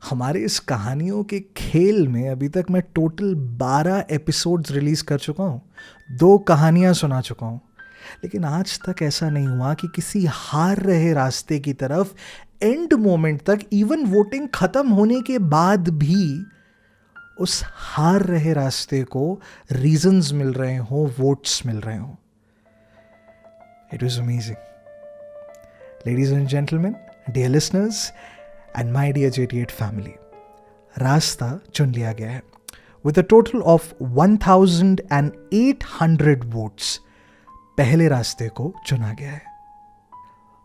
हमारे इस कहानियों के खेल में अभी तक मैं टोटल 12 एपिसोड्स रिलीज़ कर चुका हूँ, 2 कहानियाँ सुना चुका हूँ, लेकिन आज तक ऐसा नहीं हुआ कि किसी हार रहे रास्ते की तरफ एंड मोमेंट तक, इवन वोटिंग ख़त्म होने के बाद भी उस हार रहे रास्ते को रीजंस मिल रहे हों, वोट्स मिल रहे हों. It was amazing. Ladies and gentleman, dear listeners and my dear JT8 family, रास्ता चुन लिया गया है. With a total of 1,800 votes, पहले रास्ते को चुना गया है.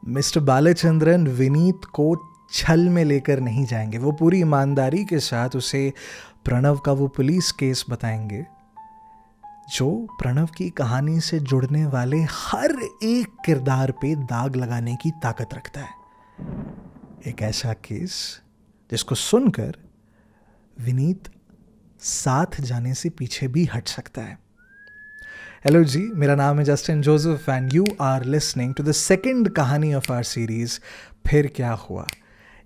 मिस्टर बालचंद्रन विनीत को छल में लेकर नहीं जाएंगे. वो पूरी ईमानदारी के साथ उसे प्रणव का वो पुलिस केस बताएंगे जो प्रणव की कहानी से जुड़ने वाले हर एक किरदार पे दाग लगाने की ताकत रखता है. एक ऐसा केस जिसको सुनकर विनीत साथ जाने से पीछे भी हट सकता है. हेलो जी, मेरा नाम है Justin Joseph and you are listening to the second कहानी ऑफ आवर सीरीज फिर क्या हुआ.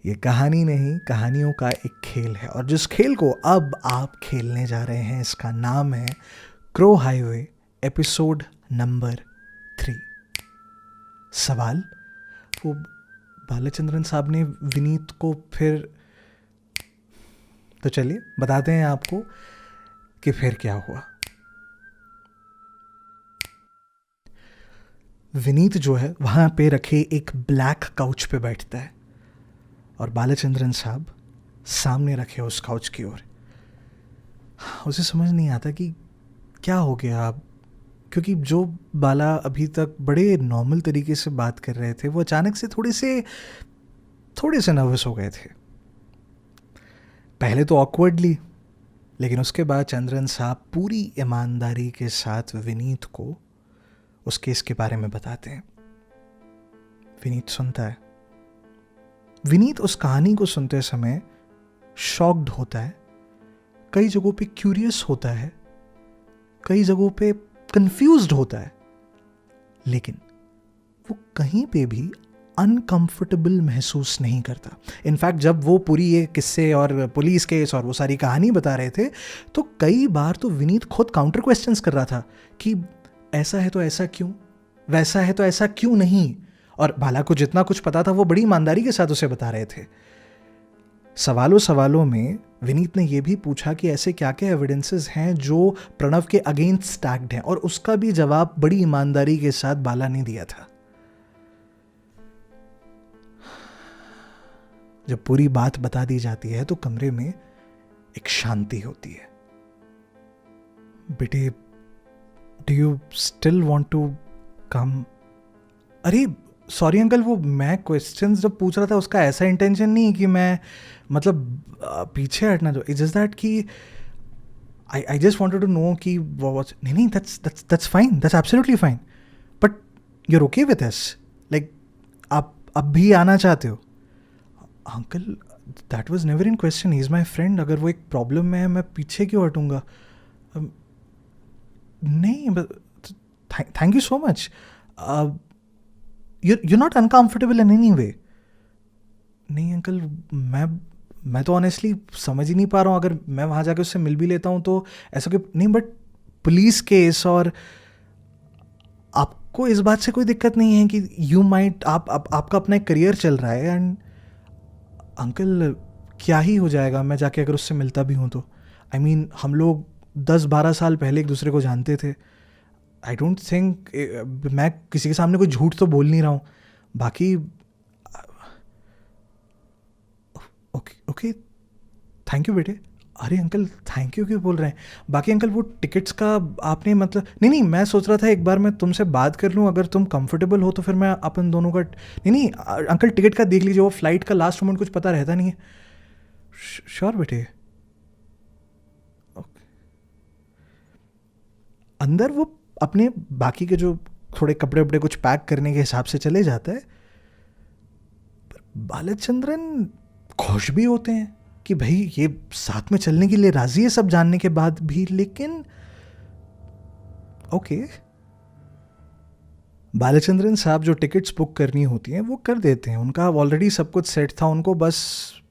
ये कहानी नहीं, कहानियों का एक खेल है, और जिस खेल को अब आप खेलने जा रहे हैं इसका नाम है क्रो हाईवे एपिसोड नंबर 3. सवाल, वो बालचंद्रन साहब ने विनीत को फिर, तो चलिए बताते हैं आपको कि फिर क्या हुआ. विनीत जो है वहां पे रखे एक ब्लैक काउच पे बैठता है और बालचंद्रन साहब सामने रखे उस काउच की ओर. उसे समझ नहीं आता कि क्या हो गया अब, क्योंकि जो बाला अभी तक बड़े नॉर्मल तरीके से बात कर रहे थे वो अचानक से थोड़े से नर्वस हो गए थे. पहले तो ऑकवर्डली, लेकिन उसके बाद चंद्रन साहब पूरी ईमानदारी के साथ विनीत को उस केस के बारे में बताते हैं. विनीत सुनता है. विनीत उस कहानी को सुनते समय शॉक्ड होता है, कई जगहों पे क्यूरियस होता है, कई जगहों पे कंफ्यूज्ड होता है, लेकिन वो कहीं पे भी अनकंफर्टेबल महसूस नहीं करता. इनफैक्ट जब वो पूरी ये किस्से और पुलिस केस और वो सारी कहानी बता रहे थे तो कई बार तो विनीत खुद काउंटर क्वेश्चंस कर रहा था कि ऐसा है तो ऐसा क्यों, वैसा है तो ऐसा क्यों नहीं, और बाला को जितना कुछ पता था वो बड़ी ईमानदारी के साथ उसे बता रहे थे. सवालों में विनीत ने यह भी पूछा कि ऐसे क्या क्या एविडेंसेस हैं जो प्रणव के अगेंस्ट स्टैक्ड हैं, और उसका भी जवाब बड़ी ईमानदारी के साथ बाला ने दिया था. जब पूरी बात बता दी जाती है तो कमरे में एक शांति होती है. बेटे, do you still want to come? अरे सॉरी अंकल, वो मैं क्वेश्चंस जब पूछ रहा था उसका ऐसा इंटेंशन नहीं कि मैं मतलब पीछे हटना, जो इट्स जस्ट दैट कि I just wanted to know कि नहीं, that's fine, that's absolutely fine, but you are okay with this, like आप अब भी आना चाहते हो? Uncle, that was never in question, he is my friend. अगर वो एक प्रॉब्लम में है मैं पीछे क्यों हटूंगा? नहीं, thank you so much. You're not uncomfortable in any way. नहीं अंकल, मैं तो ऑनेस्टली समझ ही नहीं पा रहा हूँ. अगर मैं वहाँ जाके उससे मिल भी लेता हूँ तो ऐसा कोई नहीं, बट पुलिस केस और आपको इस बात से कोई दिक्कत नहीं है कि यू माइट आपका अपना एक करियर चल रहा है. एंड अंकल क्या ही हो जाएगा मैं जाके अगर उससे मिलता भी हूँ तो. आई मीन हम लोग 10-12 साल पहले एक दूसरे को जानते थे. आई डोंट थिंक, मैं किसी के सामने कोई झूठ तो बोल नहीं रहा हूँ. बाकी ओके थैंक यू बेटे. अरे अंकल थैंक यू क्यों बोल रहे हैं? बाकी अंकल वो टिकट्स का आपने मतलब नहीं, मैं सोच रहा था एक बार मैं तुमसे बात कर लूँ, अगर तुम कंफर्टेबल हो तो फिर मैं अपन दोनों का नहीं अंकल टिकट का देख लीजिए, वो फ्लाइट का लास्ट मोमेंट कुछ पता रहता नहीं है. श्योर बेटे. अंदर वो अपने बाकी के जो थोड़े कपड़े वपड़े कुछ पैक करने के हिसाब से चले जाता है, पर बालचंद्रन खुश भी होते हैं कि भाई ये साथ में चलने के लिए राजी है, सब जानने के बाद भी. लेकिन ओके, बालचंद्रन साहब जो टिकट्स बुक करनी होती हैं वो कर देते हैं, उनका ऑलरेडी सब कुछ सेट था, उनको बस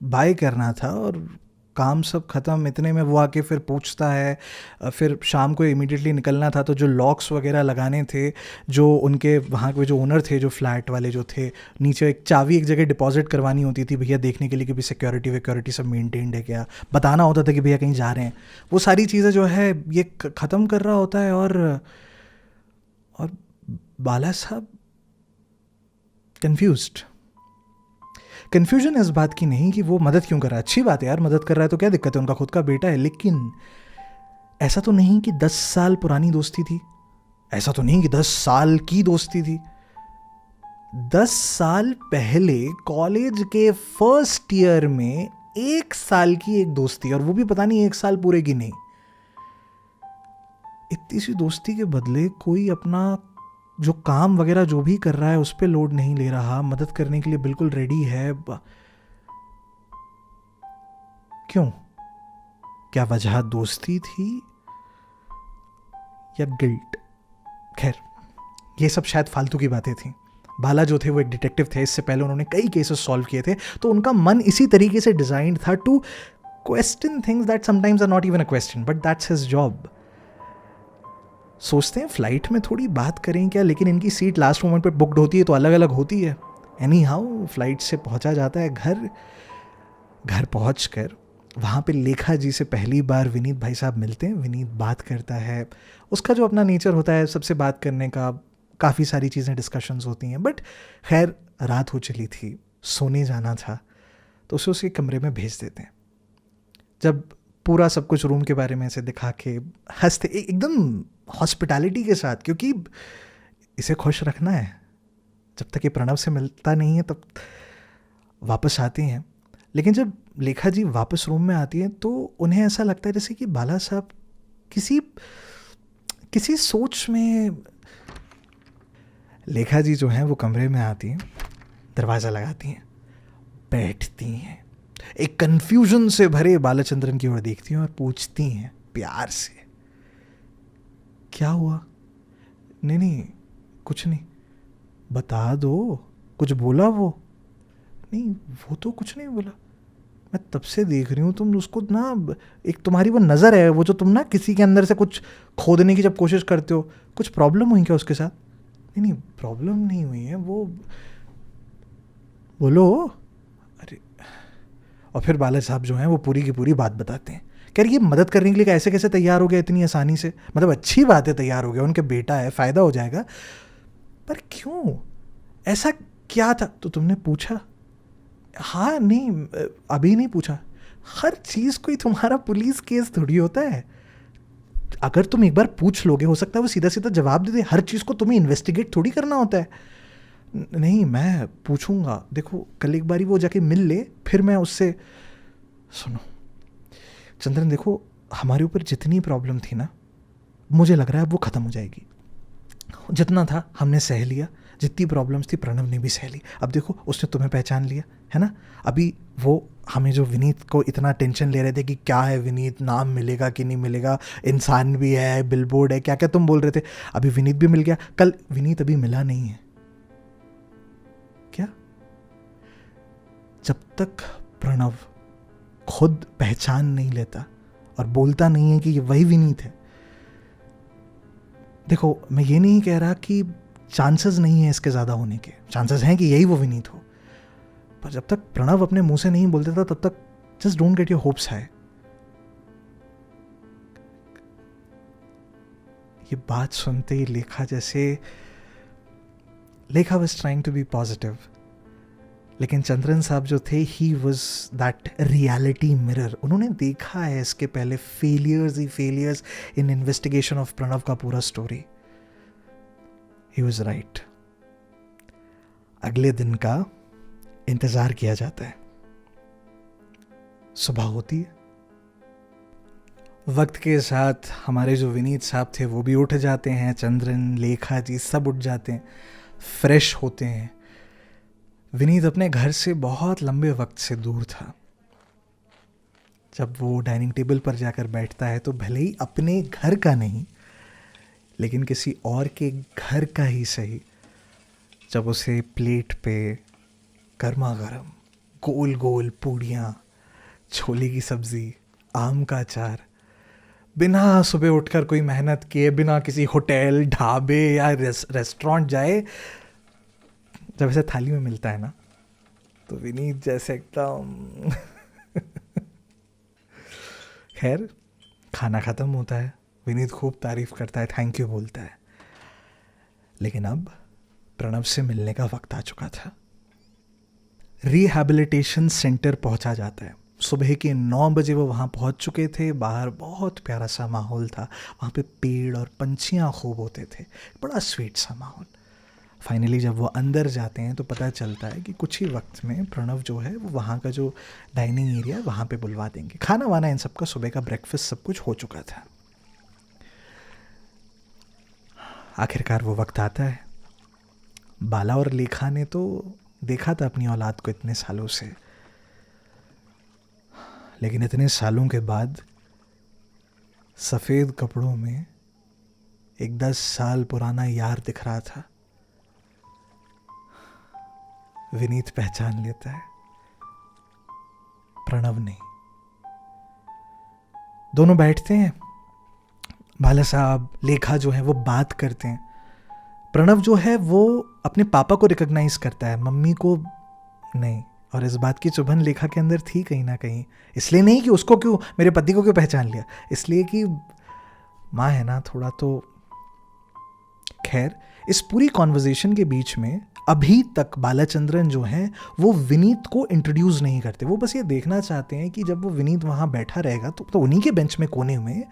बाय करना था और काम सब ख़त्म। इतने में वो आके फिर पूछता है, फिर शाम को इमीडिएटली निकलना था, तो जो लॉक्स वगैरह लगाने थे, जो उनके वहाँ के जो ओनर थे, जो फ्लैट वाले जो थे, नीचे एक चाबी एक जगह डिपॉजिट करवानी होती थी भैया, देखने के लिए कि भाई सिक्योरिटी विक्योरिटी सब मेंटेन्ड है क्या, बताना होता था कि भैया कहीं जा रहे हैं, वो सारी चीज़ें जो है ये ख़त्म कर रहा होता है। और बाला साहब कन्फ्यूज्ड। कन्फ्यूजन इस बात की नहीं कि वो मदद क्यों कर रहा है, अच्छी बात है यार, मदद कर रहा है तो क्या दिक्कत है, उनका खुद का बेटा है, लेकिन ऐसा तो नहीं कि 10 साल पुरानी दोस्ती थी, ऐसा तो नहीं कि 10 साल की दोस्ती थी। 10 साल पहले कॉलेज के फर्स्ट ईयर में 1 साल की एक दोस्ती, और वो भी पता नहीं 1 साल पूरे की नहीं। इतनी सी दोस्ती के बदले कोई अपना जो काम वगैरह जो भी कर रहा है उस पर लोड नहीं ले रहा, मदद करने के लिए बिल्कुल रेडी है। क्यों? क्या वजह दोस्ती थी या गिल्ट? खैर, ये सब शायद फालतू की बातें थी। बाला जो थे वो एक डिटेक्टिव थे, इससे पहले उन्होंने कई केसेस सॉल्व किए थे, तो उनका मन इसी तरीके से डिजाइंड था to question things that sometimes are not even a question, but that's his job. सोचते हैं फ्लाइट में थोड़ी बात करें क्या, लेकिन इनकी सीट लास्ट मोमेंट पे बुकड होती है तो अलग अलग होती है। एनी हाउ फ्लाइट से पहुंचा जाता है घर। घर पहुँच कर वहाँ पे लेखा जी से पहली बार विनीत भाई साहब मिलते हैं। विनीत बात करता है, उसका जो अपना नेचर होता है सबसे बात करने का, काफ़ी सारी चीज़ें डिस्कशंस होती हैं, बट खैर रात हो चली थी, सोने जाना था, तो उसे उसके कमरे में भेज देते हैं। जब पूरा सब कुछ रूम के बारे में ऐसे दिखा के हंसते एकदम हॉस्पिटैलिटी के साथ, क्योंकि इसे खुश रखना है, जब तक ये प्रणव से मिलता नहीं है तब वापस आती हैं। लेकिन जब लेखा जी वापस रूम में आती हैं तो उन्हें ऐसा लगता है जैसे कि बाला साहब किसी सोच में। लेखा जी जो हैं वो कमरे में आती हैं, दरवाज़ा लगाती हैं, बैठती हैं, एक कन्फ्यूजन से भरे बालचंद्रन की ओर देखती हैं और पूछती हैं प्यार से, क्या हुआ? नहीं कुछ नहीं, बता दो, कुछ बोला वो? नहीं वो तो कुछ नहीं बोला, मैं तब से देख रही हूँ तुम उसको ना, एक तुम्हारी वो नज़र है, वो जो तुम ना किसी के अंदर से कुछ खोदने की जब कोशिश करते हो, कुछ प्रॉब्लम हुई क्या उसके साथ? नहीं प्रॉब्लम नहीं हुई है, वो बोलो। अरे, और फिर बाला साहब जो हैं वो पूरी की पूरी बात बताते हैं। कह रही ये मदद करने के लिए ऐसे कैसे तैयार हो गया इतनी आसानी से, मतलब अच्छी बात है तैयार हो गया, उनके बेटा है, फ़ायदा हो जाएगा, पर क्यों, ऐसा क्या था? तो तुमने पूछा? हाँ नहीं अभी नहीं पूछा। हर चीज़ कोई तुम्हारा पुलिस केस थोड़ी होता है, अगर तुम एक बार पूछ लोगे हो सकता है वो सीधा सीधा जवाब दे दे, हर चीज़ को तुम्हें इन्वेस्टिगेट थोड़ी करना होता है। नहीं मैं पूछूंगा, देखो कल एक बारी वो जाके मिल ले, फिर मैं उससे। सुनो चंद्रन, देखो हमारे ऊपर जितनी प्रॉब्लम थी ना, मुझे लग रहा है वो ख़त्म हो जाएगी। जितना था हमने सह लिया, जितनी प्रॉब्लम्स थी प्रणव ने भी सह ली। अब देखो उसने तुम्हें पहचान लिया है ना, अभी वो हमें जो विनीत को इतना टेंशन ले रहे थे कि क्या है विनीत, नाम मिलेगा कि नहीं मिलेगा, इंसान भी है, बिलबोर्ड है, क्या क्या तुम बोल रहे थे, अभी विनीत भी मिल गया। कल विनीत अभी मिला नहीं है क्या? जब तक प्रणव खुद पहचान नहीं लेता और बोलता नहीं है कि ये वही विनीत है, देखो मैं ये नहीं कह रहा कि चांसेस नहीं है इसके ज़्यादा होने के, चांसेस हैं कि यही वो विनीत हो, पर जब तक प्रणव अपने मुंह से नहीं बोल देता तब तक just don't get your hopes high. ये बात सुनते ही Lekha was trying to be positive, लेकिन चंद्रन साहब जो थे he was that reality mirror. उन्होंने देखा है इसके पहले failures in investigation of Pranav का पूरा स्टोरी। He was right. अगले दिन का इंतजार किया जाता है। सुबह होती है, वक्त के साथ हमारे जो विनीत साहब थे वो भी उठ जाते हैं, चंद्रन लेखा जी सब उठ जाते हैं, फ्रेश होते हैं। विनीत अपने घर से बहुत लंबे वक्त से दूर था। जब वो डाइनिंग टेबल पर जाकर बैठता है तो भले ही अपने घर का नहीं, लेकिन किसी और के घर का ही सही, जब उसे प्लेट पे गर्मा गर्म गोल गोल पूड़ियाँ, छोले की सब्ज़ी, आम का अचार, बिना सुबह उठकर कोई मेहनत किए, बिना किसी होटल ढाबे या रेस्टोरेंट जाए, जब ऐसे थाली में मिलता है ना, तो विनीत जैसे एकदम खैर, खाना ख़त्म होता है, विनीत खूब तारीफ़ करता है, थैंक यू बोलता है। लेकिन अब प्रणव से मिलने का वक्त आ चुका था। रिहैबिलिटेशन सेंटर पहुंचा जाता है। सुबह के 9 बजे वो वहाँ पहुँच चुके थे। बाहर बहुत प्यारा सा माहौल था, वहाँ पे पेड़ और पंछियाँ खूब होते थे, बड़ा स्वीट सा माहौल। फाइनली जब वो अंदर जाते हैं तो पता चलता है कि कुछ ही वक्त में प्रणव जो है वो वहाँ का जो डाइनिंग एरिया है वहाँ पे बुलवा देंगे। खाना वाना इन सब का, सुबह का ब्रेकफास्ट सब कुछ हो चुका था। आखिरकार वो वक्त आता है। बाला और लेखा ने तो देखा था अपनी औलाद को इतने सालों से, लेकिन इतने सालों के बाद सफ़ेद कपड़ों में एक 10 साल पुराना यार दिख रहा था। विनीत पहचान लेता है, प्रणव नहीं। दोनों बैठते हैं, भाला साहब लेखा जो है वो बात करते हैं। प्रणव जो है वो अपने पापा को रिकॉग्नाइज करता है, मम्मी को नहीं। और इस बात की चुभन लेखा के अंदर थी कहीं ना कहीं, इसलिए नहीं कि उसको क्यों, मेरे पति को क्यों पहचान लिया, इसलिए कि माँ है ना थोड़ा तो। खैर, इस पूरी कॉन्वर्जेशन के बीच में अभी तक बालाचंद्रन जो हैं वो विनीत को इंट्रोड्यूस नहीं करते। वो बस ये देखना चाहते हैं कि जब वो विनीत वहाँ बैठा रहेगा तो उन्हीं के बेंच में कोने में,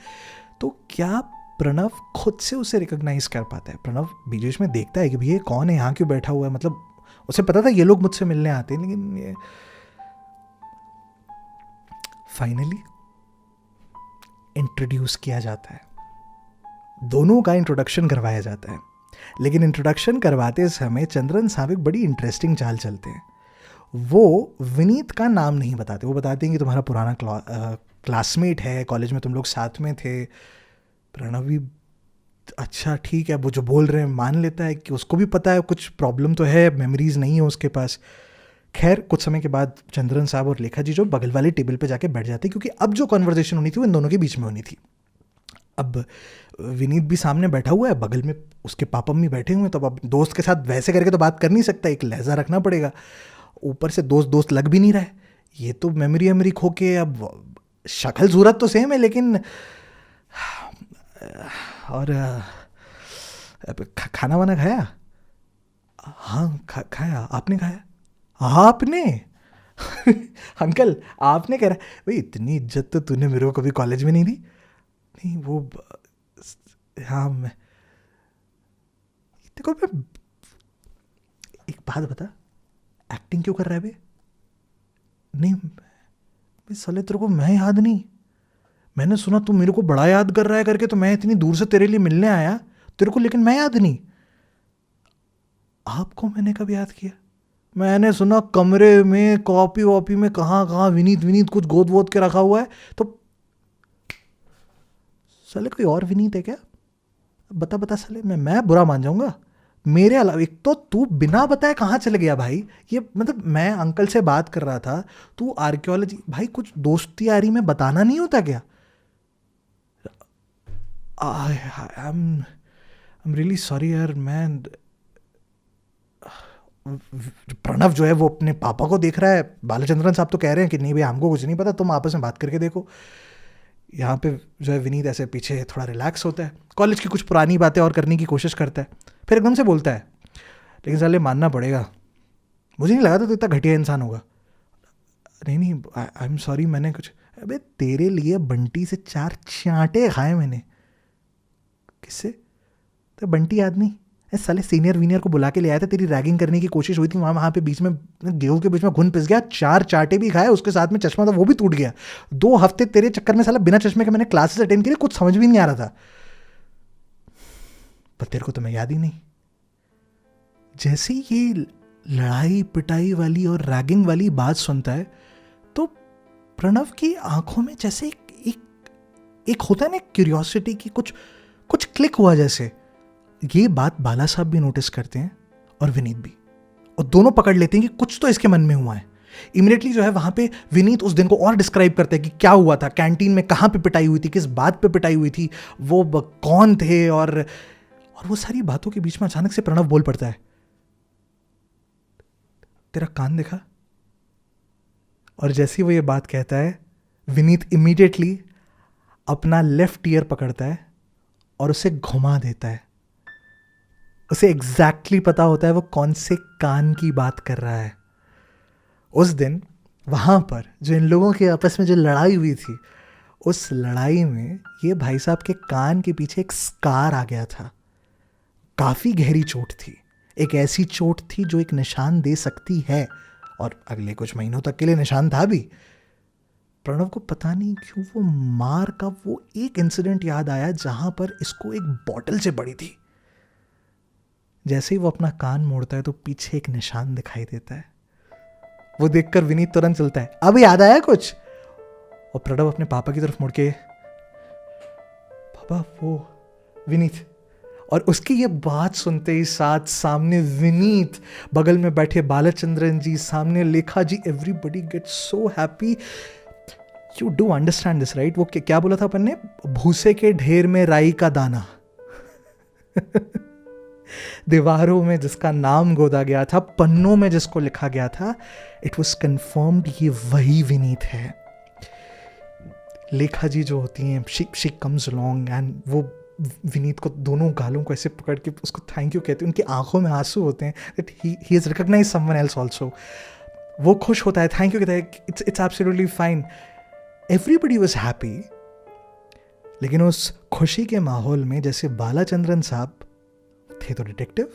तो क्या प्रणव खुद से उसे रिकॉग्नाइज कर पाता है। प्रणव बीच बीच में देखता है कि भैया कौन है, यहाँ क्यों बैठा हुआ है, मतलब उसे पता था ये लोग मुझसे मिलने आते हैं, लेकिन ये फाइनली इंट्रोड्यूस किया जाता है। दोनों का इंट्रोडक्शन करवाया जाता है, लेकिन इंट्रोडक्शन करवाते समय चंद्रन साहब एक बड़ी इंटरेस्टिंग चाल चलते हैं। वो विनीत का नाम नहीं बताते, वो बताते हैं कि तुम्हारा पुराना क्लासमेट है, कॉलेज में तुम लोग साथ में थे। प्रणव भी अच्छा ठीक है, वो जो बोल रहे हैं मान लेता है कि उसको भी पता है कुछ प्रॉब्लम तो है, मेमोरीज नहीं है उसके पास। खैर, कुछ समय के बाद चंद्रन साहब और लेखा जी जो बगल वाले टेबल पे जाके बैठ जाते, क्योंकि अब जो कन्वर्सेशन होनी थी वो इन दोनों के बीच में होनी थी। अब विनीत भी सामने बैठा हुआ है, बगल में उसके पापा मम्मी बैठे हुए हैं, तो अब दोस्त के साथ वैसे करके तो बात कर नहीं सकता, एक लहजा रखना पड़ेगा। ऊपर से दोस्त दोस्त लग भी नहीं रहा है, ये तो मेमोरी खो के, अब शक्ल सूरत तो सेम है लेकिन। और खाना वाना खाया? हाँ खाया। आपने खाया? आपने अंकल आपने कह रहा भाई, इतनी इज्जत तो तूने मेरे को कभी कॉलेज में नहीं दी। नहीं वो हाँ, मैं देखो, मैं एक बात बता, एक्टिंग क्यों कर रहा है बे? नहीं भाई साले, तेरे को मैं याद नहीं? मैंने सुना तू मेरे को बड़ा याद कर रहा है करके, तो मैं इतनी दूर से तेरे लिए मिलने आया तेरे को, लेकिन मैं याद नहीं। आपको मैंने कब याद किया? मैंने सुना कमरे में कॉपी वॉपी में कहाँ विनीत विनीत कुछ गोद वोद के रखा हुआ है, तो साले कोई और विनीत है क्या? बता साले, मैं बुरा मान जाऊंगा। मेरे अलावा एक तो तू बिना बताए कहाँ चले गया भाई? ये मतलब मैं अंकल से बात कर रहा था, तू आर्कियोलॉजी, भाई कुछ दोस्ती यारी में बताना नहीं होता क्या? आई एम रियली सॉरी यार। मैं प्रणव जो है वो अपने पापा को देख रहा है, बालचंद्रन साहब तो कह रहे हैं कि नहीं भाई हमको कुछ नहीं पता, तुम आपस में बात करके देखो। यहाँ पे जो है विनीत ऐसे पीछे थोड़ा रिलैक्स होता है, कॉलेज की कुछ पुरानी बातें और करने की कोशिश करता है, फिर एकदम से बोलता है, लेकिन साले मानना पड़ेगा, मुझे नहीं लगा था तो इतना घटिया इंसान होगा। नहीं आई एम सॉरी, मैंने कुछ, अबे तेरे लिए बंटी से 4 चांटे खाए मैंने। किससे? तो बंटी याद नहीं? साले सीनियर वीनियर को बुला के ले आया था, तेरी रैगिंग करने की कोशिश हुई थी, वहाँ पे बीच में गेहूं के बीच में घुन पिस गया, 4 चाटे भी खाए, उसके साथ में चश्मा था वो भी टूट गया। 2 हफ्ते तेरे चक्कर में साला बिना चश्मे के मैंने क्लासेस अटेंड की, कुछ समझ भी नहीं आ रहा था, पर तेरे को तो मैं याद ही नहीं। जैसे ये लड़ाई पिटाई वाली और रैगिंग वाली बात सुनता है तो प्रणव की आंखों में जैसे एक होता है ना क्यूरियोसिटी की, कुछ क्लिक हुआ जैसे। ये बात बाला साहब भी नोटिस करते हैं और विनीत भी, और दोनों पकड़ लेते हैं कि कुछ तो इसके मन में हुआ है। इमीडिएटली जो है वहां पे विनीत उस दिन को और डिस्क्राइब करते हैं कि क्या हुआ था, कैंटीन में कहाँ पे पिटाई हुई थी, किस बात पे पिटाई हुई थी, वो कौन थे, और वो सारी बातों के बीच में अचानक से प्रणव बोल पड़ता है, तेरा कान दिखा। और जैसे ही वो ये बात कहता है, विनीत इमीडिएटली अपना लेफ्ट ईयर पकड़ता है और उसे घुमा देता है। उसे एग्जैक्टली पता होता है वो कौन से कान की बात कर रहा है। उस दिन वहाँ पर जो इन लोगों के आपस में जो लड़ाई हुई थी, उस लड़ाई में ये भाई साहब के कान के पीछे एक स्कार आ गया था। काफ़ी गहरी चोट थी, एक ऐसी चोट थी जो एक निशान दे सकती है, और अगले कुछ महीनों तक के लिए निशान था भी। प्रणव को पता नहीं क्यों वो मार का वो एक इंसिडेंट याद आया जहां पर इसको एक बॉटल से पड़ी थी। जैसे ही वो अपना कान मोड़ता है तो पीछे एक निशान दिखाई देता है। वो देखकर विनीत तुरंत चलता है, अब याद आया कुछ? और प्रणव अपने पापा की तरफ मुड़ के, पापा वो विनीत। और उसकी ये बात सुनते ही साथ सामने विनीत, बगल में बैठे बालचंद्रन जी, सामने Lekha ji, everybody gets so happy. You do understand this right? वो क्या बोला था अपन ने? भूसे के ढेर में राई का दाना। दीवारों में जिसका नाम गोदा गया था, पन्नों में जिसको लिखा गया था, इट वॉज कन्फर्म्ड ये वही विनीत है। लेखा जी जो होती हैं, शी कम्स अलोंग एंड वो विनीत को दोनों गालों को ऐसे पकड़ के उसको थैंक यू कहते हैं। उनकी आंखों में आंसू होते हैं that he has recognised someone else also. वो खुश होता है, थैंक यू कहता है, it's absolutely fine. Everybody was happy. लेकिन उस खुशी के माहौल में जैसे बालाचंद्रन साहब थे तो डिटेक्टिव,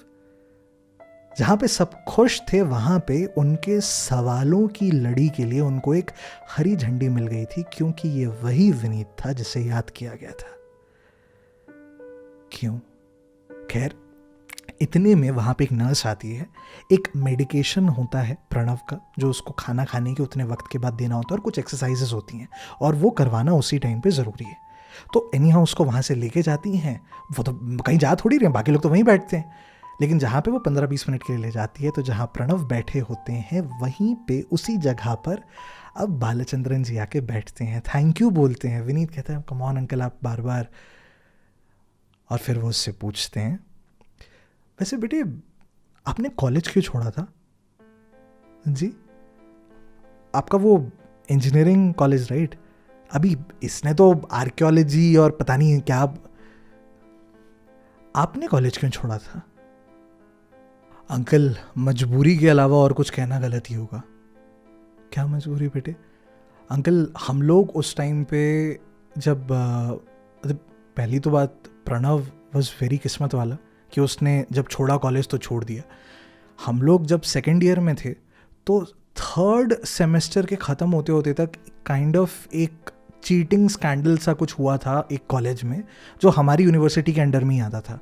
जहां पे सब खुश थे वहां पे उनके सवालों की लड़ी के लिए उनको एक हरी झंडी मिल गई थी, क्योंकि ये वही विनीत था जिसे याद किया गया था। क्यों? खैर, इतने में वहाँ पे एक नर्स आती है। एक मेडिकेशन होता है प्रणव का जो उसको खाना खाने के उतने वक्त के बाद देना होता है, और कुछ एक्सरसाइजेस होती हैं और वो करवाना उसी टाइम पे ज़रूरी है। तो एनीहाउ उसको वहाँ से लेके जाती हैं। वो तो कहीं जा थोड़ी रहे हैं, बाकी लोग तो वहीं बैठते हैं। लेकिन जहाँ पे वो 15-20 मिनट के लिए ले जाती है, तो जहाँ प्रणव बैठे होते हैं वहीं पे उसी जगह पर अब बालचंद्रन जी आके बैठते हैं, थैंक यू बोलते हैं। विनीत कहता है, कम ऑन अंकल, आप बार बार। और फिर वो उससे पूछते हैं, वैसे बेटे आपने कॉलेज क्यों छोड़ा था? जी, आपका वो इंजीनियरिंग कॉलेज राइट? अभी इसने तो आर्कियोलॉजी और पता नहीं क्या। आपने कॉलेज क्यों छोड़ा था? अंकल, मजबूरी के अलावा और कुछ कहना गलत ही होगा। क्या मजबूरी बेटे? अंकल, हम लोग उस टाइम पे जब पहली तो बात, प्रणव वॉज वेरी किस्मत वाला कि उसने जब छोड़ा कॉलेज तो छोड़ दिया। हम लोग जब सेकेंड ईयर में थे तो थर्ड सेमेस्टर के ख़त्म होते होते तक काइंड ऑफ एक चीटिंग स्कैंडल सा कुछ हुआ था एक कॉलेज में, जो हमारी यूनिवर्सिटी के अंडर में ही आता था।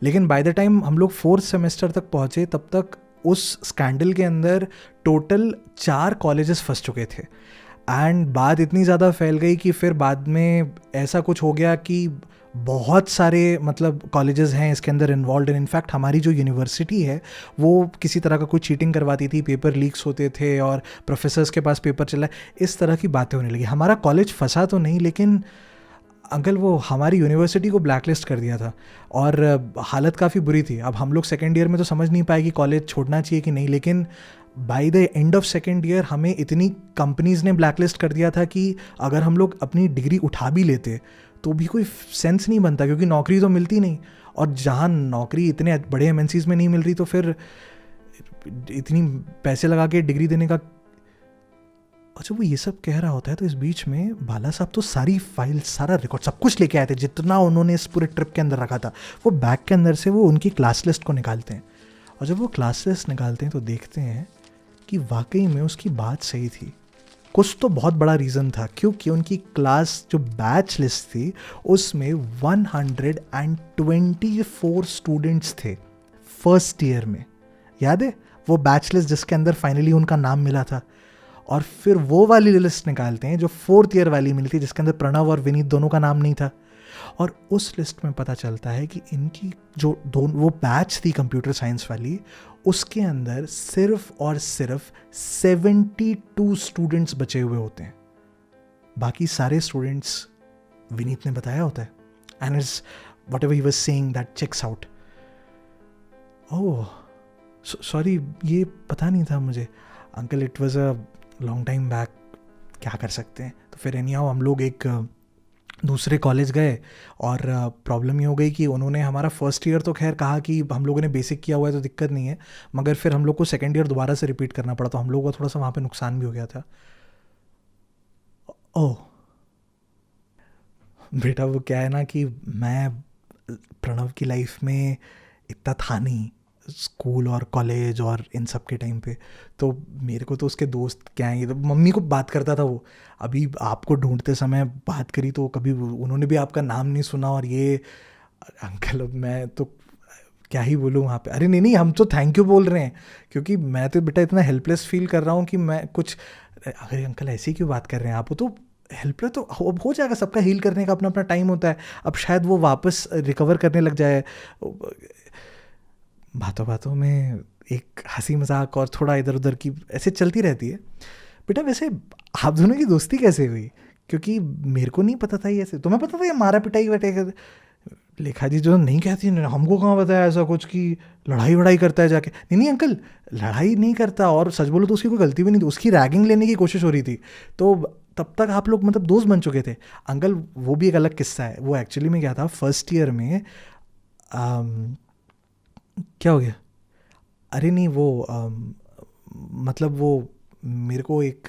लेकिन बाय द टाइम हम लोग फोर्थ सेमेस्टर तक पहुँचे, तब तक उस स्कैंडल के अंदर टोटल 4 कॉलेजेस फंस चुके थे। एंड बात इतनी ज़्यादा फैल गई कि फिर बाद में ऐसा कुछ हो गया कि बहुत सारे मतलब कॉलेजेस हैं इसके अंदर इन्वॉल्व। इनफैक्ट हमारी जो यूनिवर्सिटी है वो किसी तरह का कोई चीटिंग करवाती थी, पेपर लीक्स होते थे और प्रोफेसर्स के पास पेपर चला, इस तरह की बातें होने लगी। हमारा कॉलेज फंसा तो नहीं, लेकिन अंकल वो हमारी यूनिवर्सिटी को ब्लैकलिस्ट कर दिया था और हालत काफ़ी बुरी थी। अब हम लोग सेकेंड ईयर में तो समझ नहीं पाए कि कॉलेज छोड़ना चाहिए कि नहीं, लेकिन by the end of second year हमें इतनी कंपनीज़ ने ब्लैकलिस्ट कर दिया था कि अगर हम लोग अपनी डिग्री उठा भी लेते तो भी कोई सेंस नहीं बनता, क्योंकि नौकरी तो मिलती नहीं। और जहाँ नौकरी इतने बड़े एमएनसीज में नहीं मिल रही तो फिर इतनी पैसे लगा के डिग्री देने का। अच्छा, वो ये सब कह रहा होता है तो इस बीच में बाला साहब तो सारी फाइल, सारा रिकॉर्ड, सब कुछ लेके आए थे जितना उन्होंने इस पूरे ट्रिप के अंदर रखा था। वो बैग के अंदर से वो उनकी क्लास लिस्ट को निकालते हैं, और जब वो क्लास लिस्ट निकालते हैं तो देखते हैं कि वाकई में उसकी बात सही थी। कुछ तो बहुत बड़ा रीज़न था, क्योंकि उनकी क्लास जो बैच लिस्ट थी उसमें 124 स्टूडेंट्स थे फर्स्ट ईयर में। याद है वो बैच लिस्ट जिसके अंदर फाइनली उनका नाम मिला था? और फिर वो वाली लिस्ट निकालते हैं जो फोर्थ ईयर वाली मिली थी, जिसके अंदर प्रणव और विनीत दोनों का नाम नहीं था। और उस लिस्ट में पता चलता है कि इनकी जो वो बैच थी कंप्यूटर साइंस वाली, उसके अंदर सिर्फ और सिर्फ 72 स्टूडेंट्स बचे हुए होते हैं। बाकी सारे स्टूडेंट्स विनीत ने बताया होता है। And is what ever he was saying that checks out. Oh sorry, ये पता नहीं था मुझे uncle, it was a long time back, क्या कर सकते हैं। तो फिर एनी हाउ हम लोग एक दूसरे कॉलेज गए और प्रॉब्लम ये हो गई कि उन्होंने हमारा फर्स्ट ईयर तो खैर कहा कि हम लोगों ने बेसिक किया हुआ है तो दिक्कत नहीं है, मगर फिर हम लोग को सेकेंड ईयर दोबारा से रिपीट करना पड़ा, तो हम लोगों को थोड़ा सा वहाँ पे नुकसान भी हो गया था। ओह बेटा, वो क्या है ना कि मैं प्रणव की लाइफ में इतना था नहीं, स्कूल और कॉलेज और इन सब के टाइम पे, तो मेरे को तो उसके दोस्त क्या हैं, ये तो मम्मी को बात करता था वो। अभी आपको ढूंढते समय बात करी तो कभी उन्होंने भी आपका नाम नहीं सुना, और ये अंकल अब मैं तो क्या ही बोलूँ वहाँ पे। अरे नहीं नहीं, हम तो थैंक यू बोल रहे हैं, क्योंकि मैं तो बेटा इतना हेल्पलेस फील कर रहा हूँ कि मैं कुछ, अरे अंकल ऐसे ही क्यों बात कर रहे हैं आप, वो तो हेल्पलेस तो अब हो जाएगा, सबका हील करने का अपना अपना टाइम होता है, अब शायद वो वापस रिकवर करने लग जाए। बातों बातों में एक हंसी मजाक और थोड़ा इधर उधर की ऐसे चलती रहती है। बेटा वैसे आप दोनों की दोस्ती कैसे हुई, क्योंकि मेरे को नहीं पता था ये, ऐसे तुम्हें पता था ये मारा पिटाई वटाई। लेखा जी जो नहीं कहती, हमको कहाँ बताया ऐसा कुछ कि लड़ाई वड़ाई करता है जाके। नहीं नहीं अंकल, लड़ाई नहीं करता, और सच बोलो तो उसकी कोई गलती भी नहीं थी, उसकी रैगिंग लेने की कोशिश हो रही थी, तो तब तक आप लोग मतलब दोस्त बन चुके थे। अंकल वो भी एक अलग किस्सा है, वो एक्चुअली में क्या था, फर्स्ट ईयर में क्या हो गया, अरे नहीं वो मतलब वो मेरे को एक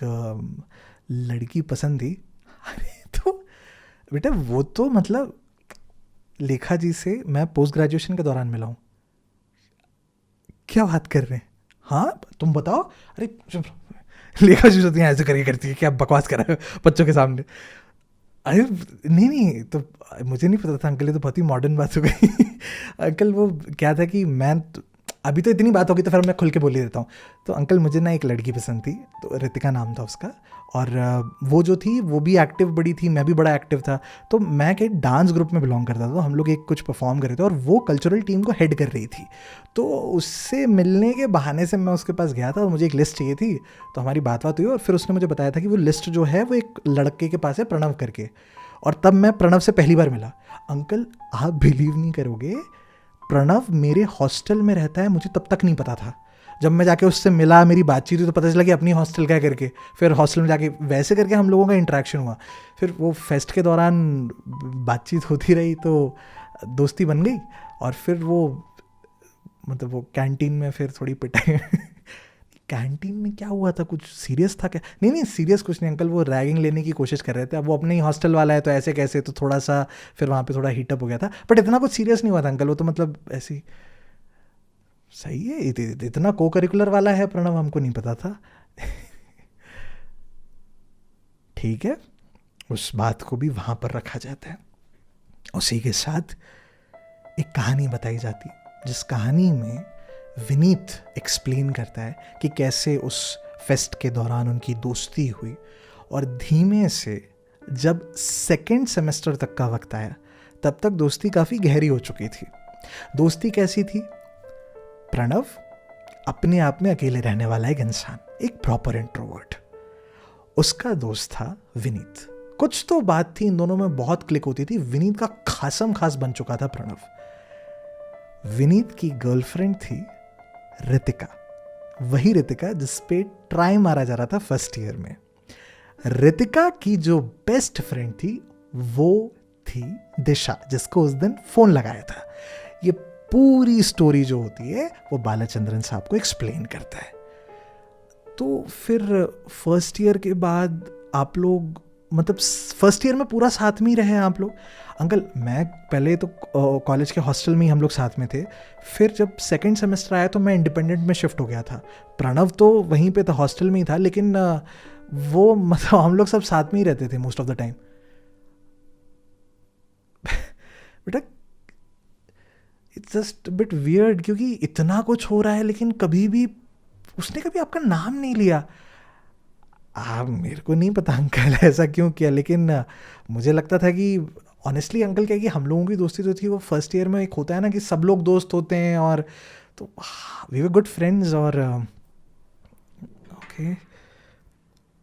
लड़की पसंद थी। अरे तो बेटा वो तो मतलब लेखा जी से मैं पोस्ट ग्रेजुएशन के दौरान मिला हूँ। क्या बात कर रहे हैं, हाँ तुम बताओ। अरे लेखा जी होती है ऐसे करके करती है, क्या बकवास कर रहे हो बच्चों के सामने। अरे नहीं नहीं, तो मुझे नहीं पता था अंकल, ये तो बहुत ही मॉडर्न बात हो गई। अंकल वो क्या था कि मैं अभी तो इतनी बात होगी तो फिर मैं खुल के बोल ही देता हूँ। तो अंकल मुझे ना एक लड़की पसंद थी, तो रितिका नाम था उसका, और वो जो थी वो भी एक्टिव बड़ी थी, मैं भी बड़ा एक्टिव था, तो मैं के डांस ग्रुप में बिलोंग करता था, तो हम लोग एक कुछ परफॉर्म कर रहे थे और वो कल्चरल टीम को हेड कर रही थी। तो उससे मिलने के बहाने से मैं उसके पास गया था और मुझे एक लिस्ट चाहिए थी, तो हमारी बात हुई और फिर उसने मुझे बताया था कि वो लिस्ट जो है वो एक लड़के के पास है प्रणव करके, और तब मैं प्रणव से पहली बार मिला। अंकल आप बिलीव नहीं करोगे, प्रणव मेरे हॉस्टल में रहता है, मुझे तब तक नहीं पता था। जब मैं जाके उससे मिला, मेरी बातचीत हुई, तो पता चला कि अपनी हॉस्टल का करके, फिर हॉस्टल में जाके वैसे करके हम लोगों का इंटरेक्शन हुआ। फिर वो फेस्ट के दौरान बातचीत होती रही तो दोस्ती बन गई, और फिर वो मतलब वो कैंटीन में फिर थोड़ी पिटाई। कैंटीन में क्या हुआ था, कुछ सीरियस था क्या? नहीं नहीं सीरियस कुछ नहीं अंकल, वो रैगिंग लेने की कोशिश कर रहे थे। अब वो अपने ही हॉस्टल वाला है तो ऐसे कैसे, तो थोड़ा सा फिर वहाँ पे थोड़ा हीटअप हो गया था, बट इतना कुछ सीरियस नहीं हुआ था अंकल, वो तो मतलब ऐसी सही है। इतना को करिकुलर वाला है प्रणव, हमको नहीं पता था। ठीक है, उस बात को भी वहाँ पर रखा जाता है। उसी के साथ एक कहानी बताई जाती, जिस कहानी में विनीत एक्सप्लेन करता है कि कैसे उस फेस्ट के दौरान उनकी दोस्ती हुई, और धीमे से जब सेकेंड सेमेस्टर तक का वक्त आया तब तक दोस्ती काफ़ी गहरी हो चुकी थी। दोस्ती कैसी थी? प्रणव अपने आप में अकेले रहने वाला एक इंसान, एक प्रॉपर इंट्रोवर्ट। उसका दोस्त था विनीत। कुछ तो बात थी इन दोनों में, बहुत क्लिक होती थी। विनीत का खासम खास बन चुका था प्रणव। विनीत की गर्लफ्रेंड थी रितिका, वही रितिका जिसपे ट्राई मारा जा रहा था फर्स्ट ईयर में। रितिका की जो बेस्ट फ्रेंड थी वो थी दिशा, जिसको उस दिन फोन लगाया था। ये पूरी स्टोरी जो होती है वो बालाचंद्रन साहब को एक्सप्लेन करता है। तो फिर फर्स्ट ईयर के बाद आप लोग मतलब फर्स्ट ईयर में पूरा साथ में ही रहे आप लोग? अंकल मैं पहले तो कॉलेज के हॉस्टल में ही हम लोग साथ में थे, फिर जब सेकंड सेमेस्टर आया तो मैं इंडिपेंडेंट में शिफ्ट हो गया था। प्रणव तो वहीं पे था, हॉस्टल में ही था, लेकिन वो मतलब हम लोग सब साथ में ही रहते थे मोस्ट ऑफ द टाइम। बेटा इट्स जस्ट बिट वियर्ड, क्योंकि इतना कुछ हो रहा है लेकिन कभी भी उसने कभी आपका नाम नहीं लिया। मेरे को नहीं पता अंकल ऐसा क्यों किया, लेकिन मुझे लगता था कि ऑनेस्टली अंकल क्या है कि हम लोगों की दोस्ती जो थी वो फर्स्ट ईयर में एक होता है ना कि सब लोग दोस्त होते हैं, और तो वी वर गुड फ्रेंड्स। और ओके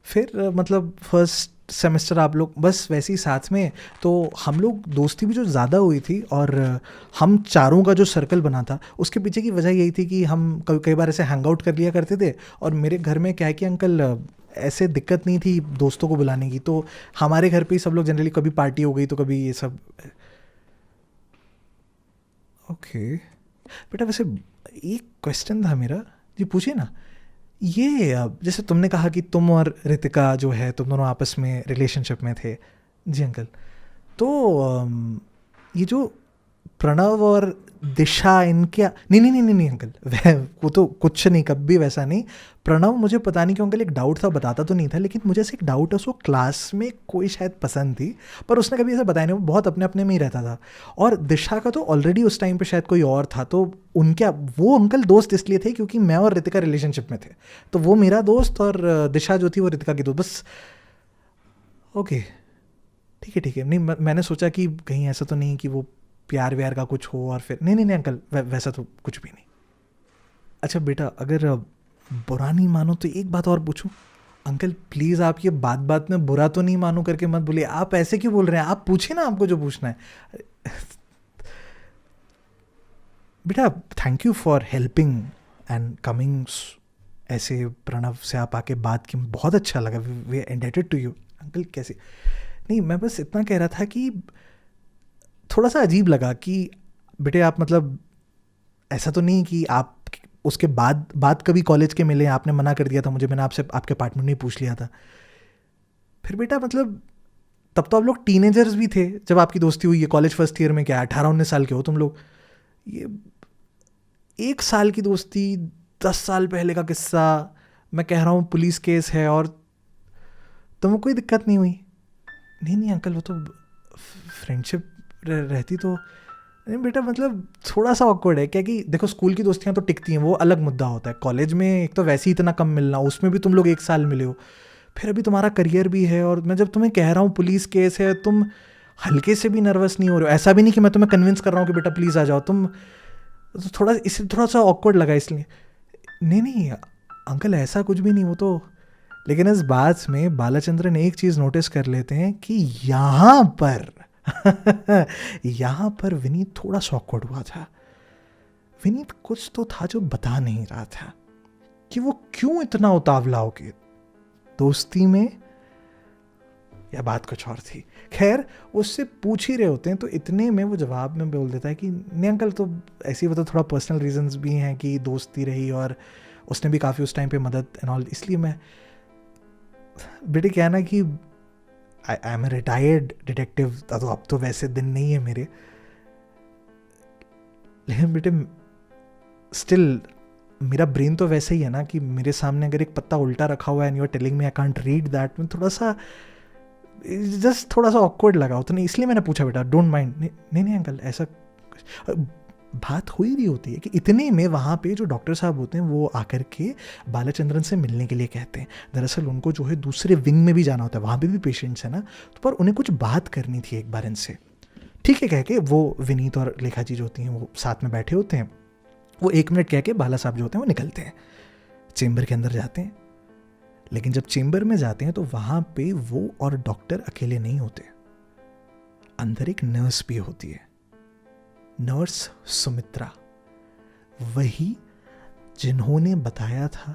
फिर मतलब फर्स्ट सेमेस्टर आप लोग बस वैसे ही साथ में, तो हम लोग दोस्ती भी जो ज़्यादा हुई थी, और हम चारों का जो सर्कल बना था उसके पीछे की वजह यही थी कि हम कई बार ऐसे हैंग आउट कर लिया करते थे। और मेरे घर में क्या है कि अंकल ऐसे दिक्कत नहीं थी दोस्तों को बुलाने की, तो हमारे घर पे ही सब लोग जनरली, कभी पार्टी हो गई तो कभी ये सब। ओके बेटा, वैसे एक क्वेश्चन था मेरा, जी पूछिए ना। ये जैसे तुमने कहा कि तुम और रितिका जो है तुम दोनों आपस में रिलेशनशिप में थे। जी अंकल, तो ये जो प्रणव और दिशा, इनके नहीं नहीं नहीं नहीं नहीं अंकल, वह वो तो कुछ नहीं, कभी वैसा नहीं। प्रणव मुझे पता नहीं क्यों अंकल, एक डाउट था, बताता तो नहीं था, लेकिन मुझे ऐसे एक डाउट है, उसको क्लास में कोई शायद पसंद थी, पर उसने कभी ऐसा बताया नहीं, वो बहुत अपने अपने में ही रहता था। और दिशा का तो ऑलरेडी उस टाइम पे शायद कोई और था, तो उनके वो अंकल दोस्त इसलिए थे क्योंकि मैं और रितिका रिलेशनशिप में थे, तो वो मेरा दोस्त और दिशा जो थी वो रितिका की दोस्त, बस। ओके ठीक है नहीं, मैंने सोचा कि कहीं ऐसा तो नहीं कि वो प्यार व्यार का कुछ हो, और फिर नहीं नहीं नहीं अंकल, वैसा तो कुछ भी नहीं। अच्छा बेटा, अगर बुरा नहीं मानो तो एक बात और पूछूं। अंकल प्लीज़, आप ये बात बात में बुरा तो नहीं मानो करके मत बोलिए, आप ऐसे क्यों बोल रहे हैं, आप पूछिए ना आपको जो पूछना है। बेटा thank you for helping and coming, ऐसे प्रणव से आप आके बात की, बहुत अच्छा लगा, we indebted to you. Uncle कैसे, नहीं मैं बस इतना कह रहा था कि थोड़ा सा अजीब लगा कि बेटे आप मतलब ऐसा तो नहीं कि आप उसके बाद कभी कॉलेज के मिले, आपने मना कर दिया था मुझे, मैंने आपसे आपके अपार्टमेंट नहीं पूछ लिया था। फिर बेटा मतलब तब तो आप लोग टीनेजर्स भी थे जब आपकी दोस्ती हुई है, कॉलेज फर्स्ट ईयर में, क्या 18-19 साल के हो तुम लोग। ये 1 साल की दोस्ती, 10 साल पहले का किस्सा, मैं कह रहा हूँ पुलिस केस है, और तुम्हें कोई दिक्कत नहीं हुई। नहीं नहीं अंकल, वो तो फ्रेंडशिप रहती तो नहीं बेटा, मतलब थोड़ा सा ऑकवर्ड है क्या कि देखो स्कूल की दोस्तियां तो टिकती हैं, वो अलग मुद्दा होता है, कॉलेज में एक तो वैसे ही इतना कम मिलना, उसमें भी तुम लोग 1 साल मिले हो, फिर अभी तुम्हारा करियर भी है, और मैं जब तुम्हें कह रहा हूँ पुलिस केस है, तुम हल्के से भी नर्वस नहीं हो रहे हो, ऐसा भी नहीं कि मैं तुम्हें कन्विंस कर रहा हूँ कि बेटा प्लीज़ आ जाओ तुम, तो थोड़ा इसे थोड़ा सा ऑकवर्ड लगा इसलिए। नहीं नहीं अंकल ऐसा कुछ भी नहीं, वो तो, लेकिन इस बात में बालाचंद्रन एक चीज़ नोटिस कर लेते हैं कि यहाँ पर यहाँ पर विनीत थोड़ा सा ऑकवर्ड हुआ था। विनीत कुछ तो था जो बता नहीं रहा था कि वो क्यों इतना उतावला हो गया दोस्ती में, या बात कुछ और थी। खैर उससे पूछ ही रहे होते हैं तो इतने में वो जवाब में बोल देता है कि नहीं अंकल, तो ऐसी वो तो थोड़ा पर्सनल रीजंस भी हैं कि दोस्ती रही, और उसने भी काफ़ी उस टाइम पे मदद एंड ऑल, इसलिए मैं बेटे क्या है ना कि I am a retired detective, तो अब तो वैसे दिन नहीं है मेरे, लेकिन बेटे स्टिल मेरा ब्रेन तो वैसे ही है ना कि मेरे सामने अगर एक पत्ता उल्टा रखा हुआ है and you are telling me I can't read that, में थोड़ा सा जस्ट थोड़ा सा ऑकवर्ड लगा, तो नहीं इसलिए मैंने पूछा बेटा, डोंट माइंड। नहीं नहीं अंकल, ऐसा बात हुई भी होती है कि इतने में वहाँ पे जो डॉक्टर साहब होते हैं वो आकर के बालाचंद्रन से मिलने के लिए कहते हैं। दरअसल उनको जो है दूसरे विंग में भी जाना होता है, वहाँ पे भी पेशेंट्स है ना, तो पर उन्हें कुछ बात करनी थी एक बार इनसे। ठीक है कह के वो विनीत और लेखा जी जो होती हैं वो साथ में बैठे होते हैं, वो 1 मिनट कह के बाला साहब जो होते हैं वो निकलते हैं, चेम्बर के अंदर जाते हैं। लेकिन जब चेम्बर में जाते हैं तो वहाँ पे वो और डॉक्टर अकेले नहीं होते, अंदर एक नर्स भी होती है, नर्स सुमित्रा, वही जिन्होंने बताया था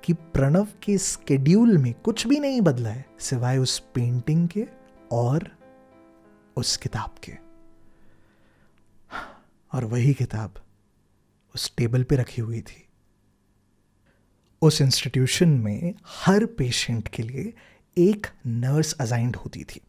कि प्रणव के स्केड्यूल में कुछ भी नहीं बदला है सिवाय उस पेंटिंग के और उस किताब के। और वही किताब उस टेबल पे रखी हुई थी। उस इंस्टीट्यूशन में हर पेशेंट के लिए एक नर्स असाइंड होती थी,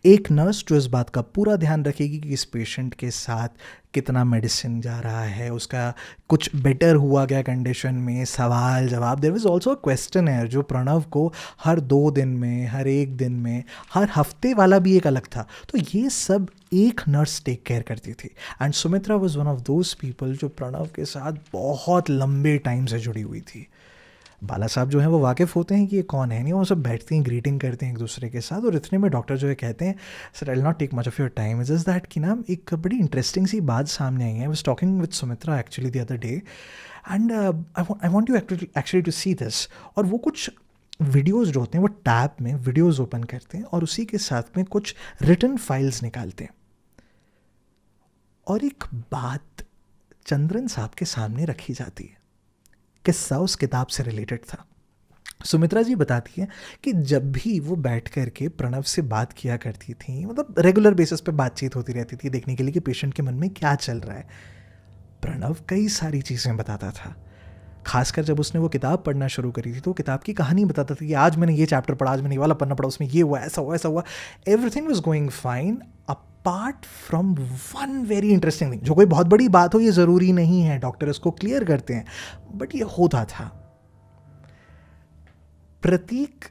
एक नर्स जो इस बात का पूरा ध्यान रखेगी कि इस पेशेंट के साथ कितना मेडिसिन जा रहा है, उसका कुछ बेटर हुआ क्या कंडीशन में, सवाल जवाब। There was also a questioner जो प्रणव को हर 2 दिन में, हर 1 दिन में, हर हफ्ते वाला भी एक अलग था, तो ये सब एक नर्स टेक केयर करती थी। And Sumitra was one of those people जो प्रणव के साथ बहुत लंबे टाइम से जुड़ी हुई थी। बाला साहब जो हैं वो वाकिफ़ होते हैं कि ये कौन है, नहीं वो सब बैठते हैं, ग्रीटिंग करते हैं एक दूसरे के साथ, और इतने में डॉक्टर जो है कहते हैं, sir I will not take much of your time, is just that कि ना एक बड़ी इंटरेस्टिंग सी बात सामने आई है। I was talking with Sumitra actually the other day, and I want you actually to see this. और वो कुछ वीडियोज़ जो होते हैं वो टैब में वीडियोज़ ओपन करते हैं और उसी के साथ में कुछ रिटन फाइल्स निकालते हैं, और एक बात चंद्रन साहब के सामने रखी जाती है। किस्सा उस किताब से रिलेटेड था। सुमित्रा जी बताती हैं कि जब भी वो बैठ कर के प्रणव से बात किया करती थी, मतलब रेगुलर बेसिस पे बातचीत होती रहती थी देखने के लिए कि पेशेंट के मन में क्या चल रहा है, प्रणव कई सारी चीज़ें बताता था। खासकर जब उसने वो किताब पढ़ना शुरू करी थी तो किताब की कहानी बताता था कि आज मैंने ये चैप्टर पढ़ा, आज मैंने ये वाला पन्ना पढ़ा, उसमें ये हुआ, ऐसा हुआ, ऐसा हुआ। Everything was going fine apart from one very interesting thing, जो कोई बहुत बड़ी बात हो ये ज़रूरी नहीं है, डॉक्टर इसको क्लियर करते हैं, बट ये होता था। प्रतीक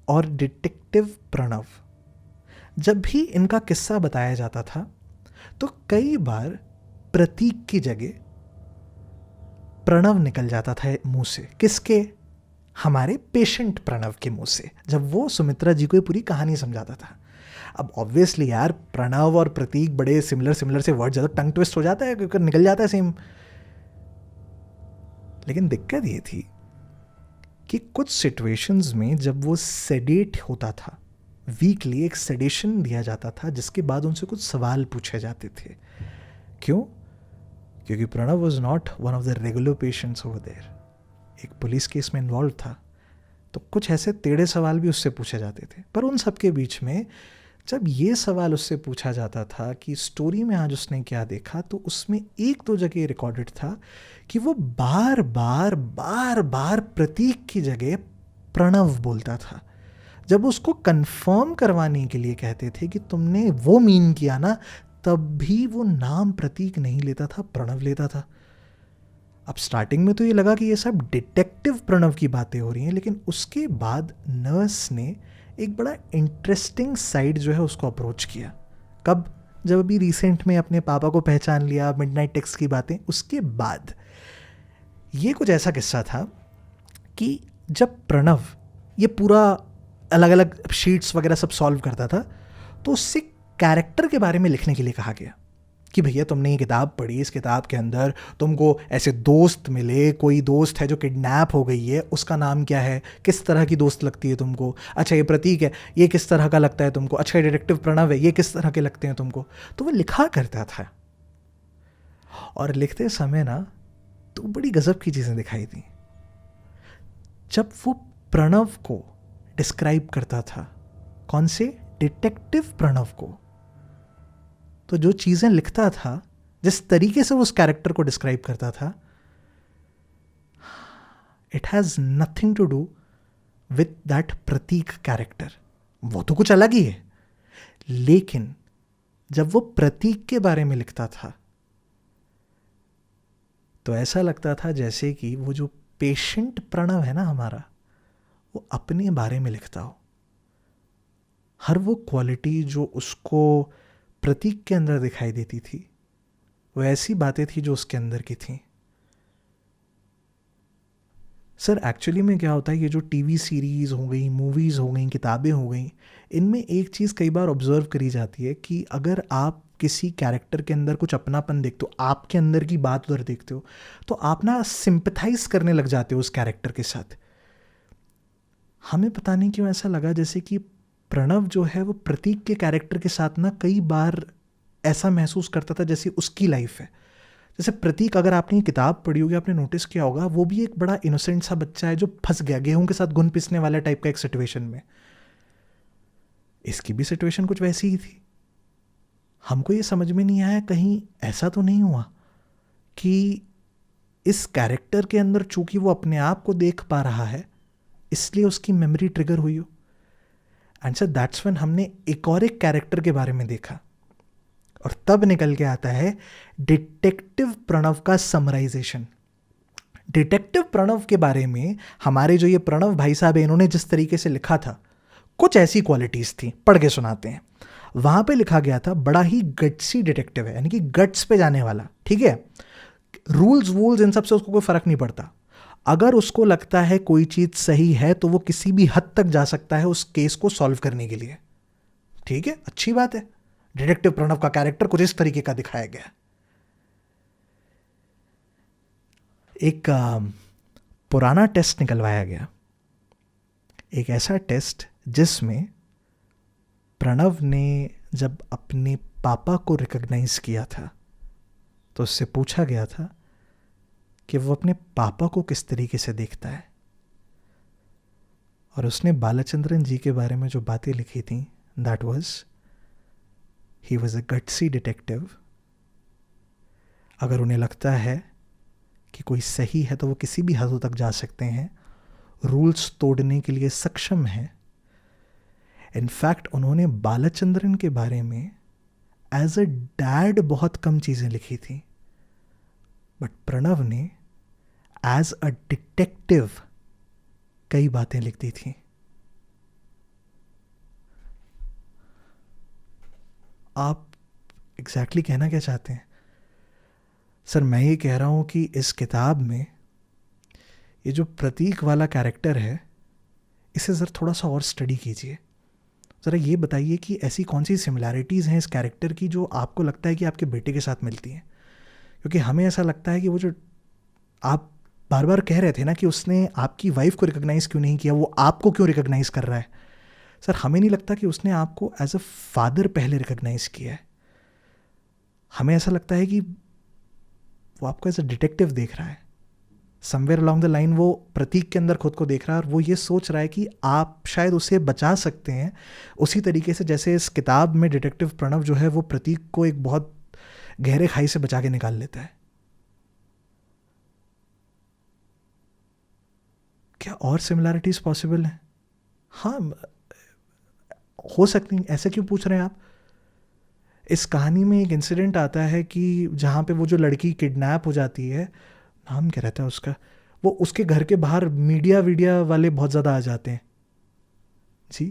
और डिटेक्टिव प्रणव, जब भी इनका किस्सा बताया जाता था तो कई बार प्रतीक की जगह प्रणव निकल जाता था मुंह से। किसके? हमारे पेशेंट प्रणव के मुंह से, जब वो सुमित्रा जी को ये पूरी कहानी समझाता था। अब ऑब्वियसली यार प्रणव और प्रतीक बड़े सिमिलर से वर्ड, ज़्यादा टंग ट्विस्ट हो जाता है क्योंकि निकल जाता है सेम। लेकिन दिक्कत ये थी कि कुछ सिचुएशंस में जब वो सेडेट होता था, वीकली एक सेडेशन दिया जाता था जिसके बाद उनसे कुछ सवाल पूछे जाते थे। क्यों? क्योंकि Pranav was not one of the regular patients over there, एक पुलिस केस में इन्वॉल्व था, तो कुछ ऐसे टेढ़े सवाल भी उससे पूछे जाते थे। पर उन सब के बीच में जब ये सवाल उससे पूछा जाता था कि स्टोरी में आज उसने क्या देखा, तो उसमें एक दो जगह रिकॉर्डेड था कि वो बार बार प्रतीक की जगह प्रणव बोलता था। जब उसको कंफर्म करवाने के लिए कहते थे कि तुमने वो मीन किया ना, तब भी वो नाम प्रतीक नहीं लेता था, प्रणव लेता था। अब स्टार्टिंग में तो ये लगा कि ये सब डिटेक्टिव प्रणव की बातें हो रही हैं, लेकिन उसके बाद नर्स ने एक बड़ा इंटरेस्टिंग साइड जो है उसको अप्रोच किया। कब? जब अभी रिसेंट में अपने पापा को पहचान लिया, मिडनाइट टेक्स्ट की बातें, उसके बाद ये कुछ ऐसा किस्सा था कि जब प्रणव ये पूरा अलग अलग शीट्स वगैरह सब सॉल्व करता था, तो उससे कैरेक्टर के बारे में लिखने के लिए कहा गया कि भैया तुमने ये किताब पढ़ी, इस किताब के अंदर तुमको ऐसे दोस्त मिले, कोई दोस्त है जो किडनैप हो गई है, उसका नाम क्या है, किस तरह की दोस्त लगती है तुमको, अच्छा ये प्रतीक है, ये किस तरह का लगता है तुमको, अच्छा ये डिटेक्टिव प्रणव है, ये किस तरह के लगते हैं तुमको। तो वो लिखा करता था, और लिखते समय ना तो बड़ी गजब की चीज़ें दिखाई दी। जब वो प्रणव को डिस्क्राइब करता था, कौन से? डिटेक्टिव प्रणव को, तो जो चीज़ें लिखता था, जिस तरीके से वो उस कैरेक्टर को डिस्क्राइब करता था, it has nothing to do with that Prateek character. वो तो कुछ अलग ही है, लेकिन जब वो प्रतीक के बारे में लिखता था तो ऐसा लगता था जैसे कि वो जो पेशेंट प्रणव है ना हमारा, वो अपने बारे में लिखता हो। हर वो क्वालिटी जो उसको प्रतीक के अंदर दिखाई देती थी, वो ऐसी बातें थी जो उसके अंदर की थी। सर एक्चुअली में क्या होता है, ये जो टीवी सीरीज़ हो गई, मूवीज़ हो गई, किताबें हो गई, इनमें एक चीज़ कई बार ऑब्जर्व करी जाती है कि अगर आप किसी कैरेक्टर के अंदर कुछ अपनापन देखते हो, आपके अंदर की बात उधर देखते हो, तो आप ना सिंपथाइज करने लग जाते हो उस कैरेक्टर के साथ। हमें पता नहीं क्यों ऐसा लगा जैसे कि प्रणव जो है वो प्रतीक के कैरेक्टर के साथ ना कई बार ऐसा महसूस करता था जैसे उसकी लाइफ है। जैसे प्रतीक, अगर आपने ये किताब पढ़ी होगी, आपने नोटिस किया होगा, वो भी एक बड़ा इनोसेंट सा बच्चा है जो फंस गया गेहूं के साथ घुन पिसने वाला टाइप का एक सिचुएशन में। इसकी भी सिचुएशन कुछ वैसी ही थी। हमको ये समझ में नहीं आया कहीं ऐसा तो नहीं हुआ कि इस कैरेक्टर के अंदर चूंकि वो अपने आप को देख पा रहा है इसलिए उसकी मेमोरी ट्रिगर हुई हो। एंड सर दैट्स व्हेन हमने एक और एक कैरेक्टर के बारे में देखा, और तब निकल के आता है डिटेक्टिव प्रणव का समराइजेशन। डिटेक्टिव प्रणव के बारे में हमारे जो ये प्रणव भाई साहब है, इन्होंने जिस तरीके से लिखा था, कुछ ऐसी क्वालिटीज थी, पढ़ के सुनाते हैं। वहां पे लिखा गया था बड़ा ही गट्सी डिटेक्टिव है, यानी कि गट्स पे जाने वाला, ठीक है, रूल्स वूल्स इन सब से उसको कोई फर्क नहीं पड़ता। अगर उसको लगता है कोई चीज़ सही है तो वो किसी भी हद तक जा सकता है उस केस को सॉल्व करने के लिए। ठीक है, अच्छी बात है। डिटेक्टिव प्रणव का कैरेक्टर कुछ इस तरीके का दिखाया गया। एक पुराना टेस्ट निकलवाया गया, एक ऐसा टेस्ट जिसमें प्रणव ने जब अपने पापा को रिकॉग्नाइज किया था तो उससे पूछा गया था कि वो अपने पापा को किस तरीके से देखता है, और उसने बालाचंद्रन जी के बारे में जो बातें लिखी थी, that was he was a gutsy detective. अगर उन्हें लगता है कि कोई सही है तो वो किसी भी हद तक जा सकते हैं, रूल्स तोड़ने के लिए सक्षम हैं। इनफैक्ट उन्होंने बालाचंद्रन के बारे में एज अ डैड बहुत कम चीज़ें लिखी थी, बट प्रणव ने एज अ डिटेक्टिव कई बातें लिख दी थी। आप एग्जैक्टली कहना क्या चाहते हैं? सर, मैं ये कह रहा हूं कि इस किताब में ये जो प्रतीक वाला कैरेक्टर है, इसे ज़रा थोड़ा सा और स्टडी कीजिए। ज़रा ये बताइए कि ऐसी कौन सी सिमिलैरिटीज़ हैं इस कैरेक्टर की जो आपको लगता है कि आपके बेटे के साथ मिलती हैं। क्योंकि हमें ऐसा लगता है कि वो जो आप बार बार कह रहे थे ना कि उसने आपकी वाइफ को रिकॉग्नाइज़ क्यों नहीं किया, वो आपको क्यों रिकॉग्नाइज़ कर रहा है। सर, हमें नहीं लगता कि उसने आपको एज अ फादर पहले रिकॉग्नाइज़ किया है। हमें ऐसा लगता है कि वो आपको एज अ डिटेक्टिव देख रहा है। समवेयर अलोंग द लाइन वो प्रतीक के अंदर खुद को देख रहा है और वो ये सोच रहा है कि आप शायद उसे बचा सकते हैं उसी तरीके से जैसे इस किताब में डिटेक्टिव प्रणव जो है वो प्रतीक को एक बहुत गहरे खाई से बचा के निकाल लेता है। क्या और सिमिलैरिटीज पॉसिबल हैं? हाँ, हो सकती हैं। ऐसे क्यों पूछ रहे हैं आप? इस कहानी में एक इंसिडेंट आता है कि जहाँ पे वो जो लड़की किडनैप हो जाती है, नाम क्या रहता है उसका, वो उसके घर के बाहर मीडिया वाले बहुत ज़्यादा आ जाते हैं। जी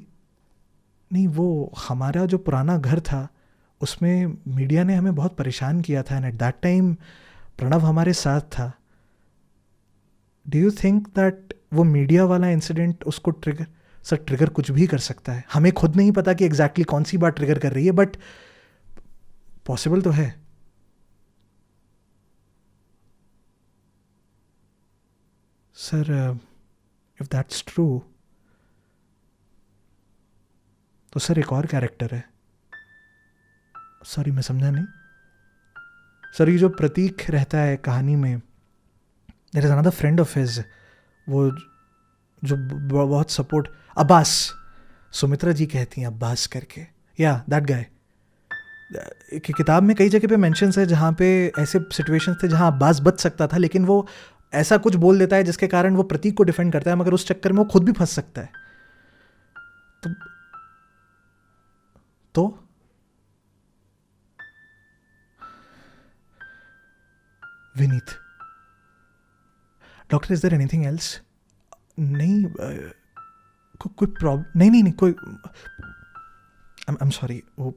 नहीं, वो हमारा जो पुराना घर था उसमें मीडिया ने हमें बहुत परेशान किया था, and at that time Pranav हमारे साथ था। डू यू थिंक दैट वो मीडिया वाला इंसिडेंट उसको ट्रिगर, सर ट्रिगर कुछ भी कर सकता है। हमें खुद नहीं पता कि एग्जैक्टली कौन सी बात ट्रिगर कर रही है, बट पॉसिबल तो है। सर, इफ दैट्स ट्रू तो सर एक और कैरेक्टर है। सॉरी, मैं समझा नहीं। सर, ये जो प्रतीक रहता है कहानी में, there is another friend of his, वो जो बहुत सपोर्ट, अब्बास, सुमित्रा जी कहती हैं अब्बास करके, या दैट गाय। किताब में कई जगह पे मेंशंस है जहाँ पे ऐसे सिचुएशंस थे जहाँ अब्बास बच सकता था, लेकिन वो ऐसा कुछ बोल देता है जिसके कारण वो प्रतीक को डिफेंड करता है, मगर उस चक्कर में वो खुद भी फंस सकता है। तो Vineet, doctor, is there anything else? नहीं, कोई प्रॉब्लम नहीं, कोई, आई एम सॉरी, वो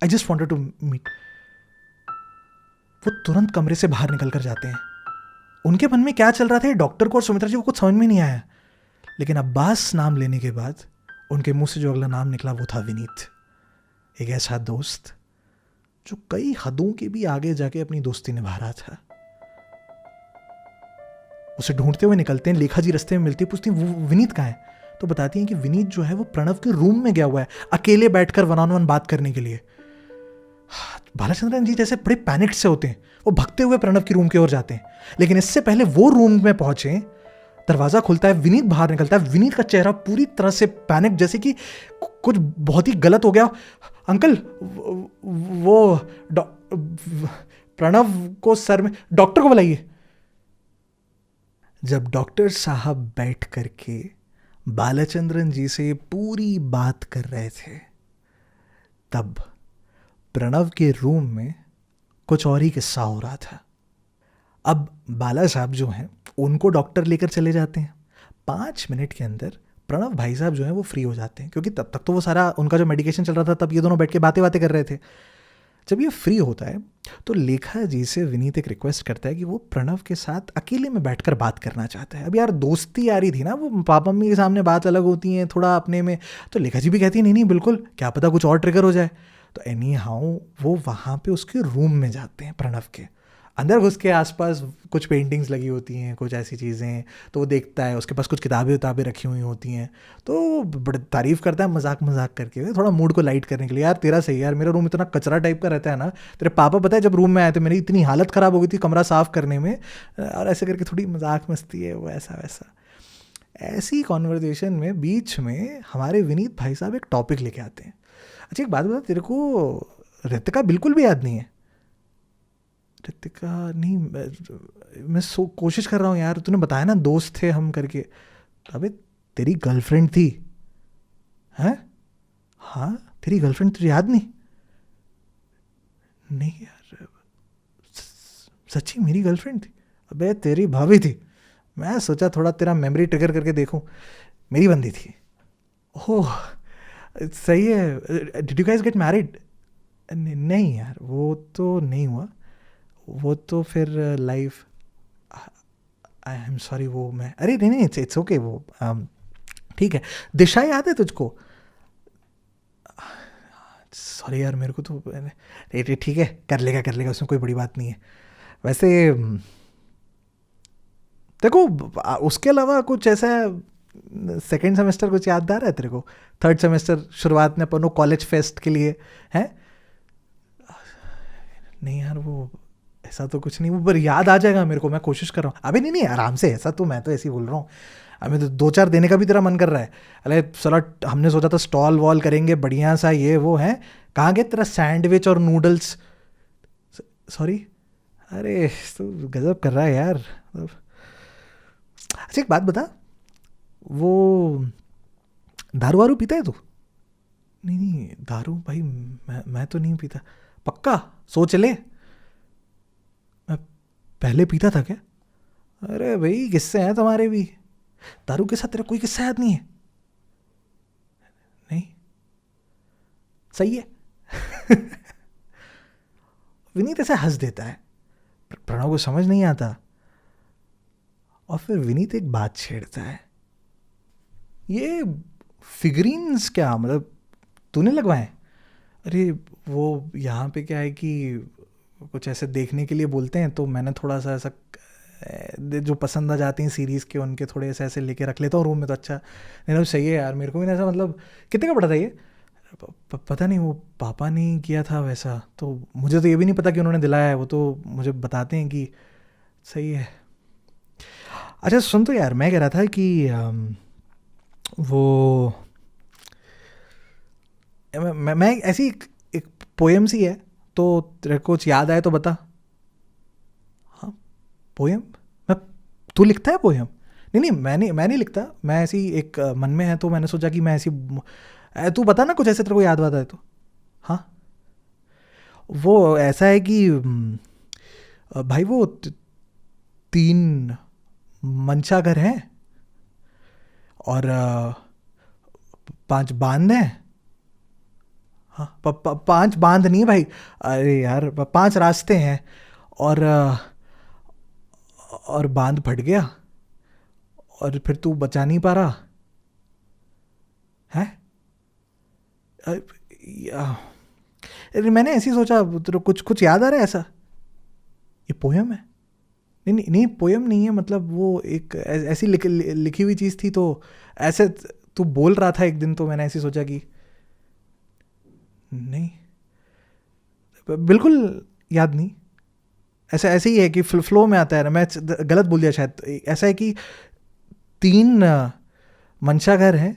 I just wanted to meet. वो तुरंत कमरे से बाहर निकल कर जाते हैं। उनके मन में क्या चल रहा था डॉक्टर को और सुमित्रा जी को कुछ समझ में नहीं आया, लेकिन अब्बास नाम लेने के बाद उनके मुंह से जो अगला नाम निकला वो था विनीत। एक ऐसा दोस्त जो कई हदों के भी आगे जाके अपनी दोस्ती निभा रहा था। उसे ढूंढते हुए निकलते हैं, लेखा जी रास्ते में मिलती है, पूछती हैं वो विनीत कहाँ है, तो बताती हैं कि विनीत जो है वो प्रणव के रूम में गया हुआ है अकेले बैठकर वन ऑन वन बात करने के लिए। बालाचंद्रन जी जैसे बड़े पैनिक्ड से होते हैं, वो भगते हुए प्रणव की रूम की ओर जाते हैं, लेकिन इससे पहले वो रूम में पहुंचे, दरवाजा खुलता है, विनीत बाहर निकलता है। विनीत का चेहरा पूरी तरह से पैनिक, जैसे कि कुछ बहुत ही गलत हो गया। अंकल, वो प्रणव को सर में, डॉक्टर को बुलाइए। जब डॉक्टर साहब बैठ करके बालाचंद्रन जी से पूरी बात कर रहे थे, तब प्रणव के रूम में कुछ और ही किस्सा हो रहा था। अब बाला साहब जो हैं उनको डॉक्टर लेकर चले जाते हैं। 5 मिनट के अंदर प्रणव भाई साहब जो हैं वो फ्री हो जाते हैं, क्योंकि तब तक तो वो सारा उनका जो मेडिकेशन चल रहा था तब ये दोनों बैठ के बातें कर रहे थे। जब ये फ्री होता है तो लेखा जी से विनीत एक रिक्वेस्ट करता है कि वो प्रणव के साथ अकेले में बैठकर बात करना चाहता है। अब यार दोस्ती यारी थी ना, वो पापा मम्मी के सामने बात अलग होती है थोड़ा अपने में। तो लेखा जी भी कहती है नहीं नहीं बिल्कुल, क्या पता कुछ और ट्रिगर हो जाए। तो एनी हाउ वो वहाँ पे उसके रूम में जाते हैं प्रणव के। अंदर घुस के आसपास कुछ पेंटिंग्स लगी होती हैं, कुछ ऐसी चीज़ें, तो वो देखता है, उसके पास कुछ किताबें रखी हुई होती हैं। तो बड़ी तारीफ़ करता है मजाक मजाक करके, थोड़ा मूड को लाइट करने के लिए। यार तेरा सही यार, मेरा रूम इतना कचरा टाइप का रहता है ना, तेरे पापा पता है जब रूम में आए थे मेरी इतनी हालत ख़राब हो गई थी कमरा साफ़ करने में, और ऐसे करके थोड़ी मजाक मस्ती है वो ऐसा वैसा। ऐसी कॉन्वर्जेशन में बीच में हमारे विनीत भाई साहब एक टॉपिक लेके आते हैं। अच्छा एक बात बता, तेरे को ऋतिका बिल्कुल भी याद नहीं है? ऋतिका नहीं, मैं कोशिश कर रहा हूँ यार, तूने बताया ना दोस्त थे हम करके। अबे तेरी गर्लफ्रेंड थी हैं? हाँ तेरी गर्लफ्रेंड तुझे याद नहीं? नहीं यार सच्ची मेरी गर्लफ्रेंड थी? अबे तेरी भाभी थी। मैं सोचा थोड़ा तेरा मेमोरी ट्रिगर करके देखूं, मेरी बंदी थी। ओह सही है। Did you guys get married? नहीं यार वो तो नहीं हुआ, वो तो फिर लाइफ, आई एम सॉरी वो मैं, अरे नहीं नहीं इट्स ओके वो ठीक है। दिशा याद है तुझको? सॉरी यार मेरे को तो ठीक है, कर लेगा उसमें कोई बड़ी बात नहीं है। वैसे देखो उसके अलावा कुछ ऐसा सेकेंड सेमेस्टर कुछ यादगार है तेरे को? थर्ड सेमेस्टर शुरुआत में अपन कॉलेज फेस्ट के लिए हैं? नहीं यार वो ऐसा तो कुछ नहीं, वो पर याद आ जाएगा मेरे को, मैं कोशिश कर रहा हूँ। अभी नहीं नहीं आराम से, ऐसा तो मैं तो ऐसे ही बोल रहा हूँ। हमें तो 2-4 देने का भी तेरा मन कर रहा है। अरे चलो हमने सोचा था स्टॉल वॉल करेंगे बढ़िया सा, ये वो है, कहाँ गए तेरा सैंडविच और नूडल्स? सॉरी, अरे तो गजब कर रहा है यार। अच्छा एक बात बता, वो दारू वारू पीता है तू? नहीं नहीं दारू भाई मैं तो नहीं पीता। पक्का? सोच ले। मैं पहले पीता था क्या? अरे भाई किस्से हैं तुम्हारे भी। दारू के साथ तेरा कोई किस्सा याद नहीं है? नहीं सही है। विनीत ऐसे हंस देता है, प्रणव को समझ नहीं आता। और फिर विनीत एक बात छेड़ता है, ये फिगरीन्स क्या मतलब तूने लगवाए? अरे वो यहाँ पे क्या है कि कुछ ऐसे देखने के लिए बोलते हैं, तो मैंने थोड़ा सा ऐसा जो पसंद आ जाती हैं सीरीज़ के उनके थोड़े ऐसे ऐसे लेके रख लेता हूँ रूम में। तो अच्छा नहीं तो सही है यार, मेरे को भी ऐसा मतलब। कितने का पड़ा था ये? पता नहीं, वो पापा ने किया था वैसा, तो मुझे तो ये भी नहीं पता कि उन्होंने दिलाया है, वो तो मुझे बताते हैं कि सही है। अच्छा सुन तो यार, मैं कह रहा था कि वो मैं ऐसी एक पोएम सी है, तो तेरे को कुछ याद आए तो बता। हाँ पोएम? मैं, तू लिखता है पोएम? नहीं नहीं मैं नहीं लिखता, मैं ऐसी एक मन में है तो मैंने सोचा कि मैं ऐसी, तू बता ना कुछ ऐसे तेरे को याद वाद आए तो। हाँ वो ऐसा है कि भाई वो 3 मंशा घर हैं और 5 बांध हैं। हाँ 5 बांध नहीं भाई, अरे यार 5 रास्ते हैं, और और बांध फट गया और फिर तू बचा नहीं पा रहा है। अरे मैंने ऐसे ही सोचा, तेरे कुछ कुछ याद आ रहा है ऐसा? ये पोयम है? नहीं नहीं नहीं पोयम नहीं है, मतलब वो एक ऐसी लिखी हुई चीज़ थी, तो ऐसे तू बोल रहा था एक दिन, तो मैंने ऐसे सोचा कि नहीं बिल्कुल याद नहीं। ऐसा ऐसे ही है कि फ्लो में आता है ना, मैं गलत बोल दिया शायद। ऐसा है कि 3 मंशा घर हैं,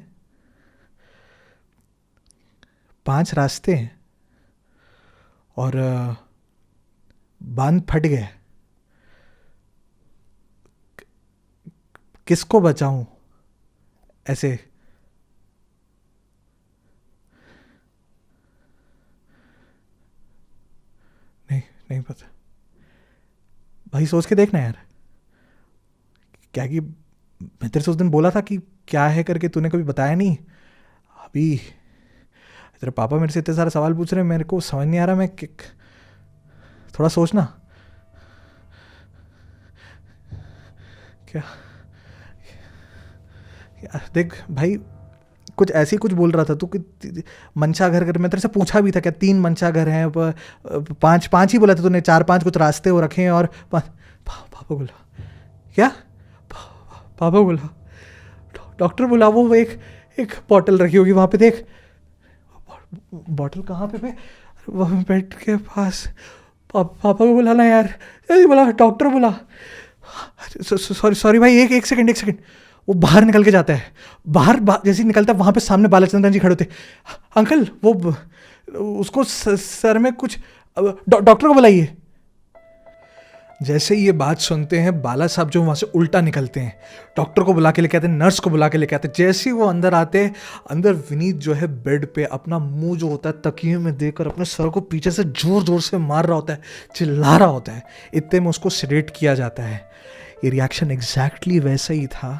5 रास्ते हैं और बांध फट गए, किसको बचाऊं ऐसे? नहीं नहीं पता भाई, सोच के देखना यार। क्या कि मैं तेरे से उस दिन बोला था कि क्या है करके, तूने कभी बताया नहीं। अभी तेरे पापा मेरे से इतने सारे सवाल पूछ रहे हैं, मेरे को समझ नहीं आ रहा मैं थोड़ा सोचना। क्या देख भाई, कुछ ऐसे ही कुछ बोल रहा था तू कि मंशा घर कर, मैं तेरे से पूछा भी था क्या 3 मंशा घर हैं, 5 ही बोला था तूने, 4-5 कुछ रास्ते हो रखे हैं और पापा बोला क्या, पापा बोला डॉक्टर बोला वो एक एक बॉटल रखी होगी वहाँ पे, देख बॉटल कहाँ पे वह बेड के पास, पापा को बोला ना यार, बोला डॉक्टर बोला, सॉरी सॉरी भाई, एक सेकंड। वो बाहर निकल के जाता है, बाहर जैसे ही निकलता है वहाँ पे सामने बालाचंद्रन जी खड़े होते, अंकल वो उसको सर में कुछ, डॉक्टर को बुलाइए। जैसे ये बात सुनते हैं बाला साहब जो वहाँ से उल्टा निकलते हैं, डॉक्टर को बुला के लेके आते हैं, नर्स को बुला के लेके आते हैं। जैसे ही वो अंदर आते हैं, अंदर विनीत जो है बेड पे अपना मुंह जो होता है तकिए में देकर अपने सर को पीछे से जोर जोर से मार रहा होता है, चिल्ला रहा होता है। इतने में उसको सेडेट किया जाता है। ये रिएक्शन एग्जैक्टली वैसा ही था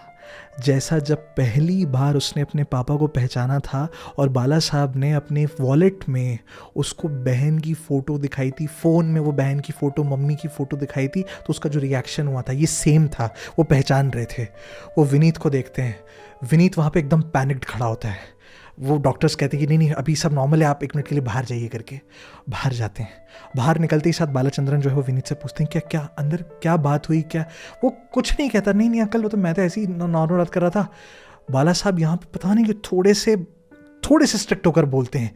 जैसा जब पहली बार उसने अपने पापा को पहचाना था और बाला साहब ने अपने वॉलेट में उसको बहन की फ़ोटो दिखाई थी, फ़ोन में वो बहन की फ़ोटो, मम्मी की फ़ोटो दिखाई थी, तो उसका जो रिएक्शन हुआ था ये सेम था। वो पहचान रहे थे। वो विनीत को देखते हैं, विनीत वहाँ पे एकदम पैनिक्ड खड़ा होता है। वो डॉक्टर्स कहते हैं कि नहीं अभी सब नॉर्मल है, आप 1 मिनट के लिए बाहर जाइए करके। बाहर जाते हैं। बाहर निकलते ही साथ बालाचंद्रन जो है वो विनीत से पूछते हैं क्या अंदर क्या बात हुई क्या। वो कुछ नहीं कहता, नहीं अंकल वो तो मैं तो ऐसे ही नॉर्मल बात कर रहा था। बाला साहब यहाँ पे पता नहीं कि थोड़े से स्ट्रिक्ट होकर बोलते हैं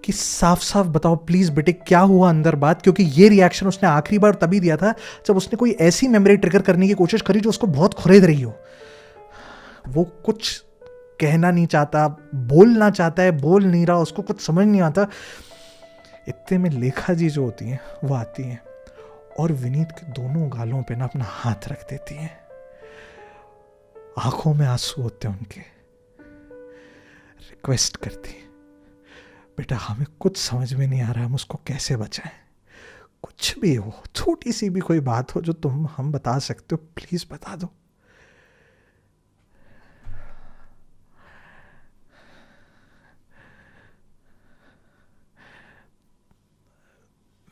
कि साफ साफ बताओ प्लीज़ बेटे क्या हुआ अंदर बात, क्योंकि ये रिएक्शन उसने आखिरी बार तभी दिया था जब उसने कोई ऐसी मेमोरी ट्रिगर करने की कोशिश करी जो उसको बहुत खुरेद रही हो। वो कुछ कहना नहीं चाहता, बोलना चाहता है, बोल नहीं रहा, उसको कुछ समझ नहीं आता। इतने में लेखा जी जो होती हैं वो आती हैं और विनीत के दोनों गालों पे ना अपना हाथ रख देती हैं। आंखों में आंसू होते हैं उनके। रिक्वेस्ट करती है, बेटा हमें कुछ समझ में नहीं आ रहा, हम उसको कैसे बचाएं। कुछ भी हो, छोटी सी भी कोई बात हो जो हम बता सकते हो, प्लीज बता दो।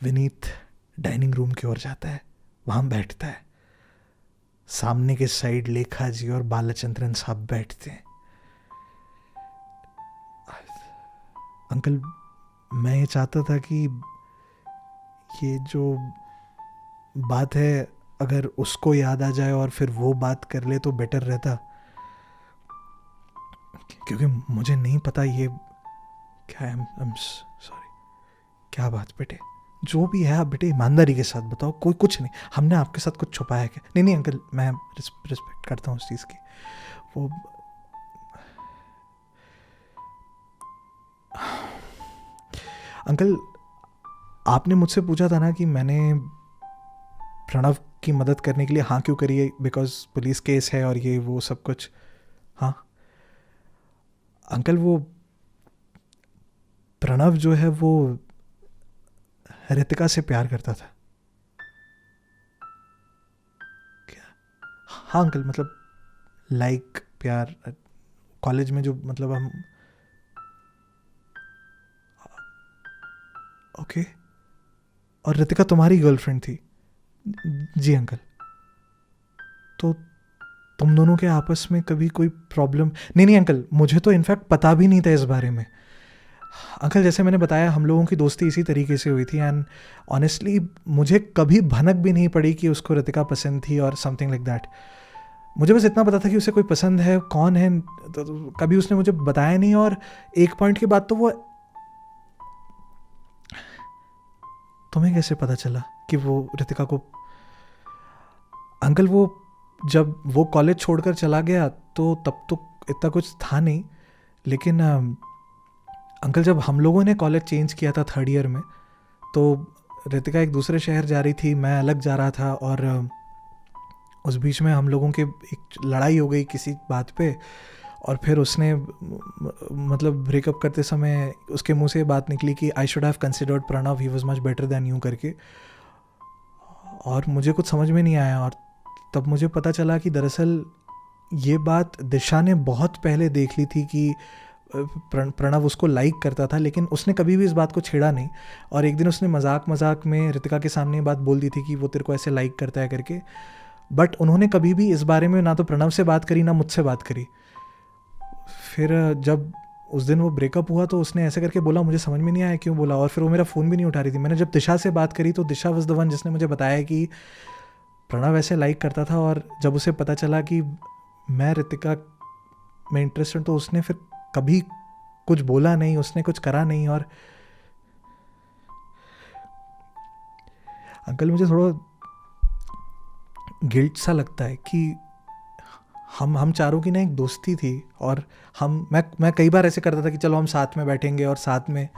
विनीत डाइनिंग रूम की ओर जाता है, वहां बैठता है। सामने के साइड लेखा जी और बालाचंद्रन साहब बैठते हैं। अंकल मैं ये चाहता था कि ये जो बात है अगर उसको याद आ जाए और फिर वो बात कर ले तो बेटर रहता, क्योंकि मुझे नहीं पता ये क्या है। सॉरी। क्या बात बेटे, जो भी है आप बेटे ईमानदारी के साथ बताओ, कोई कुछ नहीं, हमने आपके साथ कुछ छुपाया क्या। नहीं अंकल मैं रिस्पेक्ट करता हूँ उस चीज़ की। वो अंकल आपने मुझसे पूछा था ना कि मैंने प्रणव की मदद करने के लिए हाँ क्यों करी है, बिकॉज पुलिस केस है और ये वो सब कुछ। हाँ अंकल वो प्रणव जो है वो रितिका से प्यार करता था। क्या? हाँ अंकल मतलब लाइक प्यार, कॉलेज में जो मतलब हम। ओके। और रितिका तुम्हारी गर्लफ्रेंड थी? जी अंकल। तो तुम दोनों के आपस में कभी कोई प्रॉब्लम? नहीं अंकल मुझे तो इनफैक्ट पता भी नहीं था इस बारे में। अंकल जैसे मैंने बताया हम लोगों की दोस्ती इसी तरीके से हुई थी एंड ऑनेस्टली मुझे कभी भनक भी नहीं पड़ी कि उसको रितिका पसंद थी और समथिंग लाइक दैट। मुझे बस इतना पता था कि उसे कोई पसंद है, कौन है, तो कभी उसने मुझे बताया नहीं। और एक पॉइंट के बाद तो वो, तुम्हें कैसे पता चला कि वो रितिका को? अंकल वो जब वो कॉलेज छोड़कर चला गया तो तब तो इतना कुछ था नहीं, लेकिन अंकल जब हम लोगों ने कॉलेज चेंज किया था 3rd ईयर में तो रितिका एक दूसरे शहर जा रही थी, मैं अलग जा रहा था और उस बीच में हम लोगों के एक लड़ाई हो गई किसी बात पे और फिर उसने मतलब ब्रेकअप करते समय उसके मुंह से बात निकली कि I should have considered Pranav, he was much better than you करके। और मुझे कुछ समझ में नहीं आया और तब मुझे पता चला कि दरअसल ये बात दिशा ने बहुत पहले देख ली थी कि प्रणव उसको लाइक करता था, लेकिन उसने कभी भी इस बात को छेड़ा नहीं। और एक दिन उसने मजाक मजाक में रितिका के सामने बात बोल दी थी कि वो तेरे को ऐसे लाइक करता है करके, बट उन्होंने कभी भी इस बारे में ना तो प्रणव से बात करी ना मुझसे बात करी। फिर जब उस दिन वो ब्रेकअप हुआ तो उसने ऐसे करके बोला, मुझे समझ में नहीं आया क्यों बोला, और फिर वो मेरा फ़ोन भी नहीं उठा रही थी। मैंने जब दिशा से बात करी तो दिशा वाज द वन जिसने मुझे बताया कि प्रणव ऐसे लाइक करता था, और जब उसे पता चला कि मैं रितिका में इंटरेस्टेड तो उसने फिर कभी कुछ बोला नहीं, उसने कुछ करा नहीं। और अंकल मुझे थोड़ा गिल्ट सा लगता है कि हम चारों की ना एक दोस्ती थी, और मैं कई बार ऐसे करता था कि चलो हम साथ में बैठेंगे और साथ में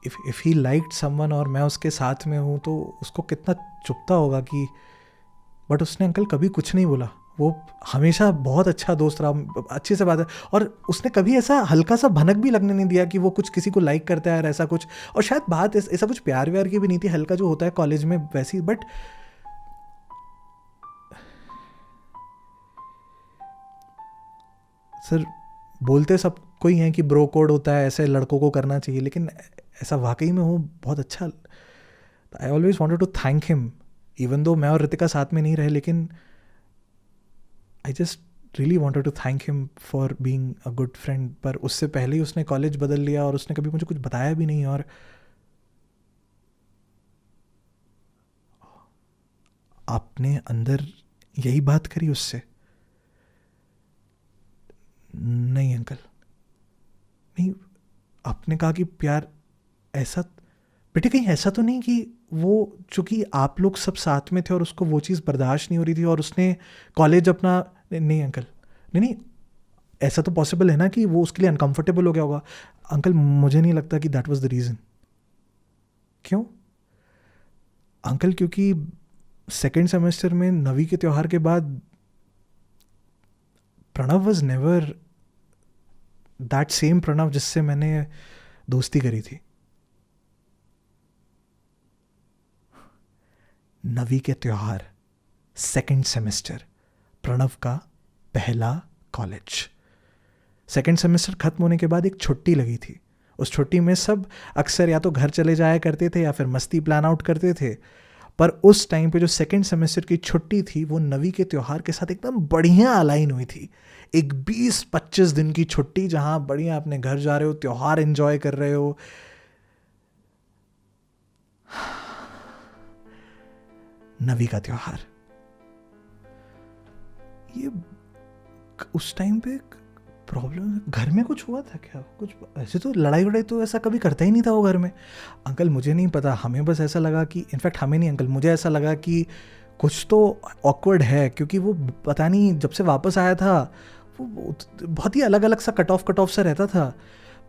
इफ़ ही लाइक्ड समवन और मैं उसके साथ में हूँ तो उसको कितना चुभता होगा कि, बट उसने अंकल कभी कुछ नहीं बोला। वो हमेशा बहुत अच्छा दोस्त रहा, अच्छे से बात है, और उसने कभी ऐसा हल्का सा भनक भी लगने नहीं दिया कि वो कुछ किसी को लाइक करता है और ऐसा कुछ। और शायद बात ऐसा कुछ प्यार व्यार की भी नहीं थी, हल्का जो होता है कॉलेज में वैसी। बट सर बोलते सब कोई हैं कि ब्रो कोड होता है, ऐसे लड़कों को करना चाहिए, लेकिन ऐसा वाकई में हो बहुत अच्छा। I always wanted to thank him, even though मैं और रितिका साथ में नहीं रहे, लेकिन I just really wanted to thank him for being a good friend. पर उससे पहले ही उसने कॉलेज बदल लिया और उसने कभी मुझे कुछ बताया भी नहीं। और आपने अंदर यही बात करी उससे? नहीं अंकल, नहीं। आपने कहा कि प्यार ऐसा, बेटे कहीं ऐसा तो नहीं कि वो चूंकि आप लोग सब साथ में थे और उसको वो चीज़ बर्दाश्त नहीं हो रही थी और उसने कॉलेज अपना, नहीं अंकल, नहीं, ऐसा तो पॉसिबल है ना कि वो उसके लिए अनकंफर्टेबल हो गया होगा। अंकल मुझे नहीं लगता कि दैट वाज द रीज़न। क्यों अंकल? क्योंकि सेकेंड सेमेस्टर में नवी के त्यौहार के बाद Pranav was never that same Pranav जिससे मैंने दोस्ती करी थी। नवी के त्यौहार, सेकेंड सेमेस्टर, प्रणव का पहला कॉलेज। सेकेंड सेमेस्टर खत्म होने के बाद एक छुट्टी लगी थी। उस छुट्टी में सब अक्सर या तो घर चले जाया करते थे या फिर मस्ती प्लान आउट करते थे। पर उस टाइम पे जो सेकेंड सेमेस्टर की छुट्टी थी वो नवी के त्यौहार के साथ एकदम बढ़िया अलाइन हुई थी। एक 20-25 दिन की छुट्टी जहाँ बढ़िया अपने घर जा रहे हो, त्यौहार एंजॉय कर रहे हो। नवी का त्यौहार, ये उस टाइम पे प्रॉब्लम घर में कुछ हुआ था क्या? कुछ ऐसे तो लड़ाई वड़ाई तो ऐसा कभी करता ही नहीं था वो घर में। अंकल मुझे नहीं पता, हमें बस ऐसा लगा कि, इनफैक्ट हमें नहीं अंकल, मुझे ऐसा लगा कि कुछ तो ऑकवर्ड है, क्योंकि वो पता नहीं जब से वापस आया था वो बहुत ही अलग अलग सा कट ऑफ सा रहता था।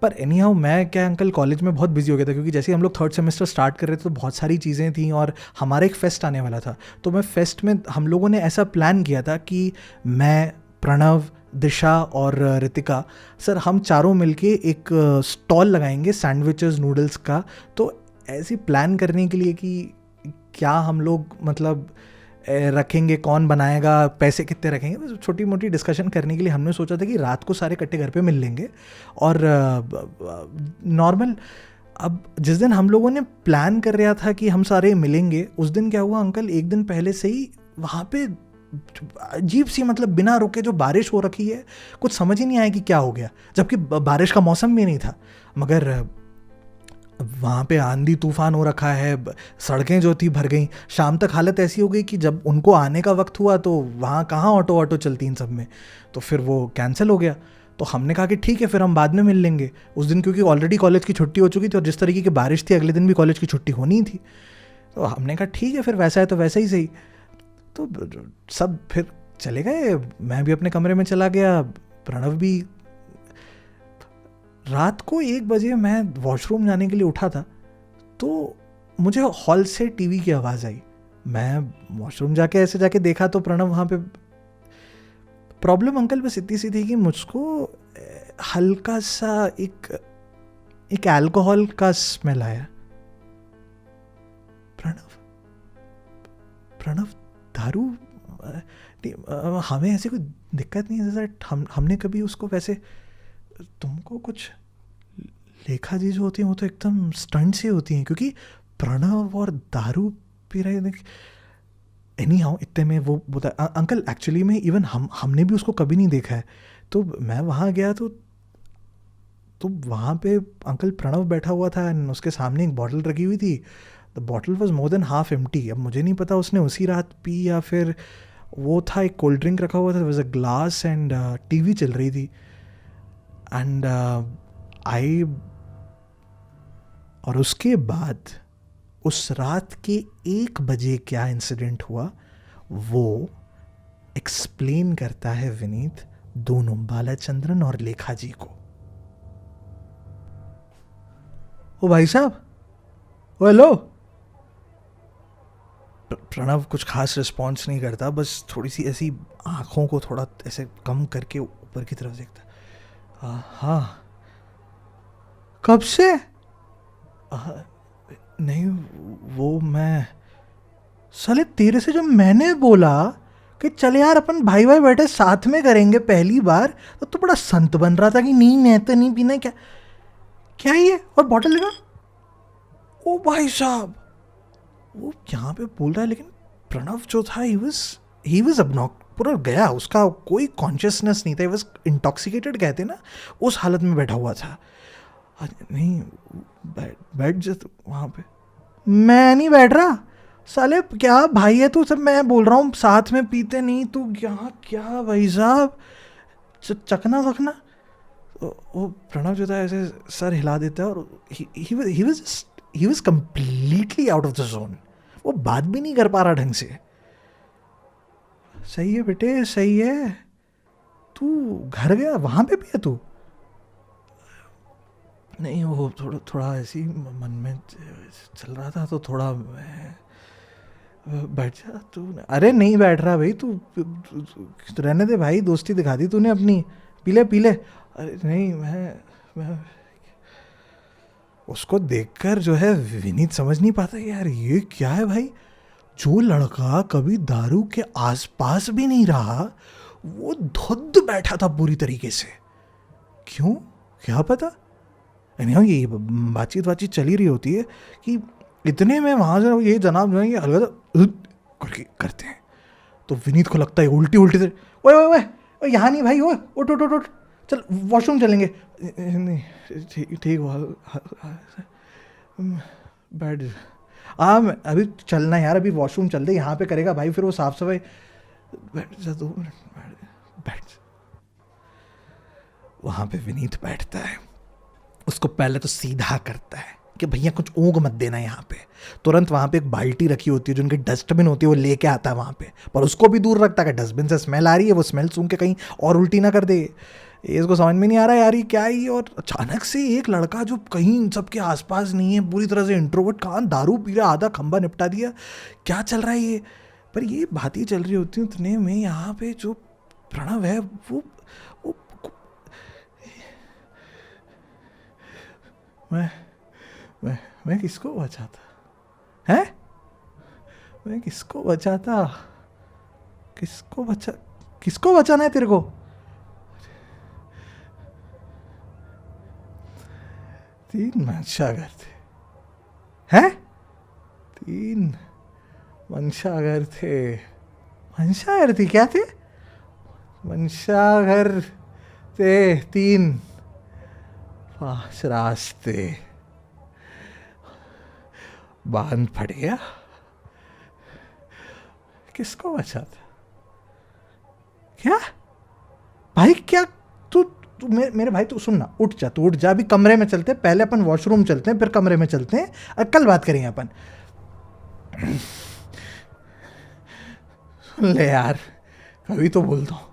पर एनी हाउ मैं क्या अंकल कॉलेज में बहुत बिजी हो गया था, क्योंकि जैसे ही हम लोग थर्ड सेमेस्टर स्टार्ट कर रहे थे तो बहुत सारी चीज़ें थी और हमारा एक फेस्ट आने वाला था। तो मैं फेस्ट में हम लोगों ने ऐसा प्लान किया था कि मैं, प्रणव, दिशा और रितिका सर हम चारों मिलके एक स्टॉल लगाएंगे सैंडविचेस नूडल्स का। तो ऐसे प्लान करने के लिए कि क्या हम लोग मतलब रखेंगे, कौन बनाएगा, पैसे कितने रखेंगे, छोटी मोटी डिस्कशन करने के लिए हमने सोचा था कि रात को सारे इकट्ठे घर पे मिल लेंगे और नॉर्मल। अब जिस दिन हम लोगों ने प्लान कर रहा था कि हम सारे मिलेंगे, उस दिन क्या हुआ अंकल, एक दिन पहले से ही वहाँ पे अजीब सी मतलब बिना रुके जो बारिश हो रखी है, कुछ समझ ही नहीं आया कि क्या हो गया, जबकि बारिश का मौसम भी नहीं था। मगर वहाँ पे आंधी तूफान हो रखा है, सड़कें जो थी भर गई। शाम तक हालत ऐसी हो गई कि जब उनको आने का वक्त हुआ तो वहाँ कहाँ ऑटो चलती इन सब में, तो फिर वो कैंसिल हो गया। तो हमने कहा कि ठीक है फिर हम बाद में मिल लेंगे उस दिन, क्योंकि ऑलरेडी कॉलेज की छुट्टी हो चुकी थी और जिस तरीके की बारिश थी अगले दिन भी कॉलेज की छुट्टी होनी थी। तो हमने कहा ठीक है फिर वैसा है तो वैसा ही सही। तो सब फिर चले गए, मैं भी अपने कमरे में चला गया, प्रणव भी। रात को 1 बजे मैं वॉशरूम जाने के लिए उठा था तो मुझे हॉल से टीवी की आवाज़ आई। मैं वॉशरूम जाके ऐसे जाके देखा तो प्रणव वहाँ पे। प्रॉब्लम अंकल बस इतनी सी थी कि मुझको हल्का सा एक अल्कोहल का स्मेल आया। प्रणव दारू, हमें ऐसी कोई दिक्कत नहीं है, जैसा हमने कभी उसको वैसे तुमको कुछ, लेखा जी जो होती हैं वो तो एकदम स्टंट सी होती हैं, क्योंकि प्रणव और दारू पी रहे थे। एनी हाउ इतने में वो बोला अंकल एक्चुअली में इवन हमने भी उसको कभी नहीं देखा है। तो मैं वहाँ गया तो वहाँ पे अंकल प्रणव बैठा हुआ था एंड उसके सामने एक बॉटल रखी हुई थी। The bottle was more than half empty. अब मुझे नहीं पता उसने उसी रात पी या फिर वो था, एक कोल्ड ड्रिंक रखा हुआ था, was a glass and TV चल रही थी एंड आई। और उसके बाद उस रात के 1 बजे क्या इंसिडेंट हुआ वो एक्सप्लेन करता है विनीत दोनों बालाचंद्रन और लेखा जी को। ओ भाई साहब, ओ हेलो। प्रणव कुछ खास रिस्पॉन्स नहीं करता, बस थोड़ी सी ऐसी आंखों को थोड़ा ऐसे कम करके ऊपर की तरफ देखता। हाँ, कब से? नहीं वो मैं, साले तेरे से जब मैंने बोला कि चल यार अपन भाई भाई बैठे साथ में करेंगे पहली बार, तो बड़ा संत बन रहा था कि नहीं मैं तो नहीं पीना। क्या क्या ये, और बॉटल लगा। ओ भाई साहब, वो यहाँ पे बोल रहा है, लेकिन प्रणव जो था ही वाज अबनॉक, पूरा गया, उसका कोई कॉन्शियसनेस नहीं था, ही वाज इंटॉक्सिकेटेड कहते ना, उस हालत में बैठा हुआ था। नहीं बैठ जा वहाँ पे। मैं नहीं बैठ रहा साले, क्या भाई है तू, सब मैं बोल रहा हूँ साथ में पीते नहीं, तू यहाँ क्या भाई साहब चकना वकना। वो प्रणव जो था ऐसे सर हिला देता है और he was completely out of the zone. वो बात भी नहीं कर पा रहा ढंग से। सही है बेटे, सही है। तू घर गया, वहाँ पे भी है तू? नहीं वो थोड़ा ऐसी मन में चल रहा था तो थोड़ा बैठ जा तू। अरे नहीं बैठ रहा भाई, तू रहने दे भाई, दोस्ती दिखा दी तूने अपनी, पी ले। अरे नहीं मैं उसको देखकर जो है विनीत समझ नहीं पाता यार ये क्या है भाई। जो लड़का कभी दारू के आसपास भी नहीं रहा वो धुत बैठा था पूरी तरीके से। क्यों, क्या पता। ये बातचीत चली रही होती है कि इतने में वहाँ से ये जनाब जो है ये हल्का करके करते हैं, तो विनीत को लगता है उल्टी से, ओए ओए ओए यहाँ नहीं भाई, ओए उठ उठ उठ, चल वॉशरूम चलेंगे। नहीं ठीक बैठ अभी चलना यार, अभी वॉशरूम चलते, यहाँ पे करेगा भाई फिर वो साफ सफाई। बैठ जा 2 मिनट, बैठ। वहाँ पे विनीत बैठता है, उसको पहले तो सीधा करता है कि भैया कुछ ऊँग मत देना यहाँ पे। तुरंत वहाँ पे एक बाल्टी रखी होती है जो उनकी डस्टबिन होती है, वो लेके आता है वहाँ पे, पर उसको भी दूर रखता है कि डस्टबिन से स्मेल आ रही है, वो स्मेल सूंघ के कहीं और उल्टी ना कर दे। ये इसको समझ में नहीं आ रहा यार ये क्या ही। और अचानक से एक लड़का जो कहीं इन सब के आसपास नहीं है, पूरी तरह से इंट्रोवर्ट, कहाँ दारू पी रहा, आधा खंबा निपटा दिया, क्या चल रहा है ये। पर ये बातें चल रही होती हैं उतने में यहाँ पे जो प्रणव है वो मैं किसको बचाता है? मैं किसको बचाता? किसको बचाना है तेरे को? तीन वंशागर थे हैं? 3 वंशागर थे। वंशागर थी क्या थे? वंशागर थे 3, 5 रास्ते। बांध फट गया, किसको बचाता? क्या भाई, क्या तू मेरे भाई तू सुन ना, उठ जा अभी कमरे में चलते हैं, पहले अपन वॉशरूम चलते हैं, फिर कमरे में चलते हैं और कल बात करेंगे अपन। सुन ले यार, कभी तो बोलता हूँ।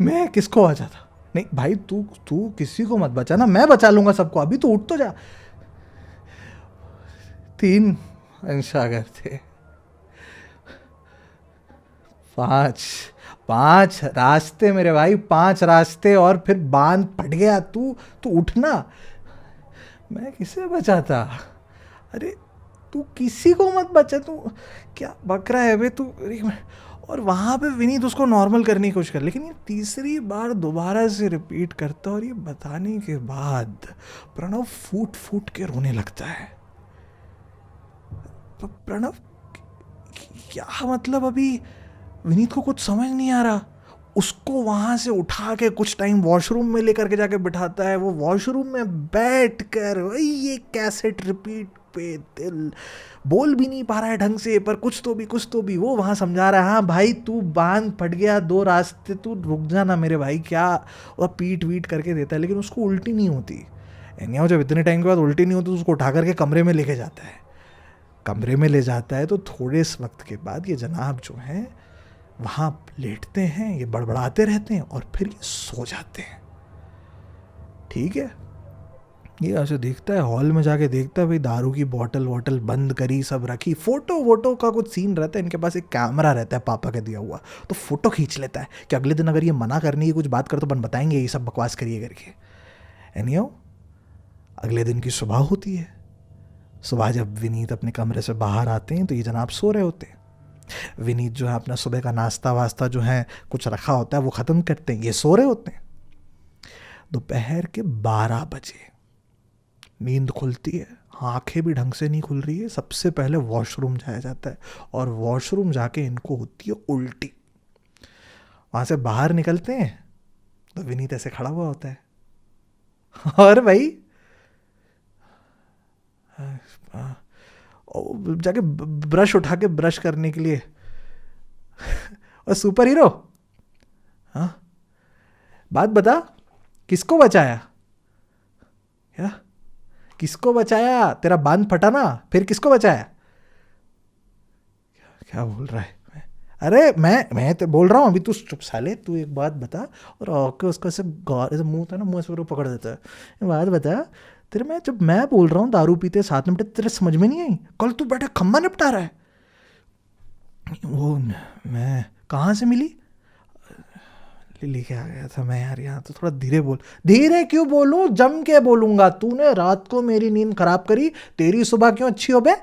मैं किसको बचाता? नहीं भाई तू किसी को मत बचाना, मैं बचा लूंगा सबको। अभी तो उठ तो जा। 3 वंशागर थे, 5 रास्ते मेरे भाई, 5 रास्ते, और फिर बांध फट गया। तू उठना। मैं किसे बचाता? अरे तू किसी को मत बचा, तू क्या बक रहा है बे तू? और वहाँ पे विनीत उसको नॉर्मल करने की कोशिश कर, लेकिन ये तीसरी बार दोबारा से रिपीट करता, और ये बताने के बाद प्रणव फूट फूट के रोने लगता है। प्रणव क्या मतलब, अभी विनीत को कुछ समझ नहीं आ रहा। उसको वहां से उठा के कुछ टाइम वॉशरूम में लेकर के जाके बिठाता है। वो वॉशरूम में बैठ कर वही ये कैसेट रिपीट पे, दिल बोल भी नहीं पा रहा है ढंग से, पर कुछ तो भी वो वहां समझा रहा है, हाँ भाई तू बांध फट गया, दो रास्ते, तू रुक जाना मेरे भाई, क्या। और पीट वीट करके देता है, लेकिन उसको उल्टी नहीं होती। एनिया जब इतने टाइम के बाद उल्टी नहीं होती तो उसको उठा करके कमरे में लेके जाता है। कमरे में ले जाता है तो थोड़े इस वक्त के बाद ये जनाब जो हैं वहाँ लेटते हैं, ये बड़बड़ाते रहते हैं और फिर ये सो जाते हैं। ठीक है, ये ऐसे देखता है, हॉल में जाके देखता है भाई दारू की बोतल वोटल बंद करी, सब रखी, फोटो वोटो का कुछ सीन रहता है, इनके पास एक कैमरा रहता है पापा का दिया हुआ, तो फोटो खींच लेता है कि अगले दिन अगर ये मना करने की कुछ बात कर तो बन बताएंगे ये सब बकवास करिए करके। एनीहाउ अगले दिन की सुबह होती है। सुबह जब विनीत अपने कमरे से बाहर आते हैं तो ये जनाब सो रहे होते हैं। विनीत जो है अपना सुबह का नाश्ता वास्ता जो है कुछ रखा होता है वो ख़त्म करते हैं, ये सो रहे होते हैं। दोपहर के 12 बजे नींद खुलती है, आंखें भी ढंग से नहीं खुल रही है। सबसे पहले वॉशरूम जाया जाता है और वॉशरूम जाके इनको होती है उल्टी। वहाँ से बाहर निकलते हैं तो विनीत ऐसे खड़ा हुआ होता है और भाई जाके ब्रश उठा के ब्रश करने के लिए और सुपर हीरो, हाँ बात बता, किसको बचाया, क्या किसको बचाया, तेरा बांध फटा ना, फिर किसको बचाया, क्या बोल रहा है। अरे मैं तो बोल रहा हूँ अभी, तू चुप साले, तू एक बात बता। और आके उसका ऐसे मुंह था ना, मुंह से पकड़ देता है, बात बता तेरे, मैं जब मैं बोल रहा हूँ दारू पीते साथ में तेरे समझ में नहीं आई, कल तू बैठा खम्मा निपटा रहा है। वो मैं कहाँ से मिली, लेके आ गया था मैं यार, यहाँ तो थोड़ा धीरे बोल। धीरे क्यों बोलूँ, जम के बोलूँगा, तूने रात को मेरी नींद खराब करी, तेरी सुबह क्यों अच्छी हो बे।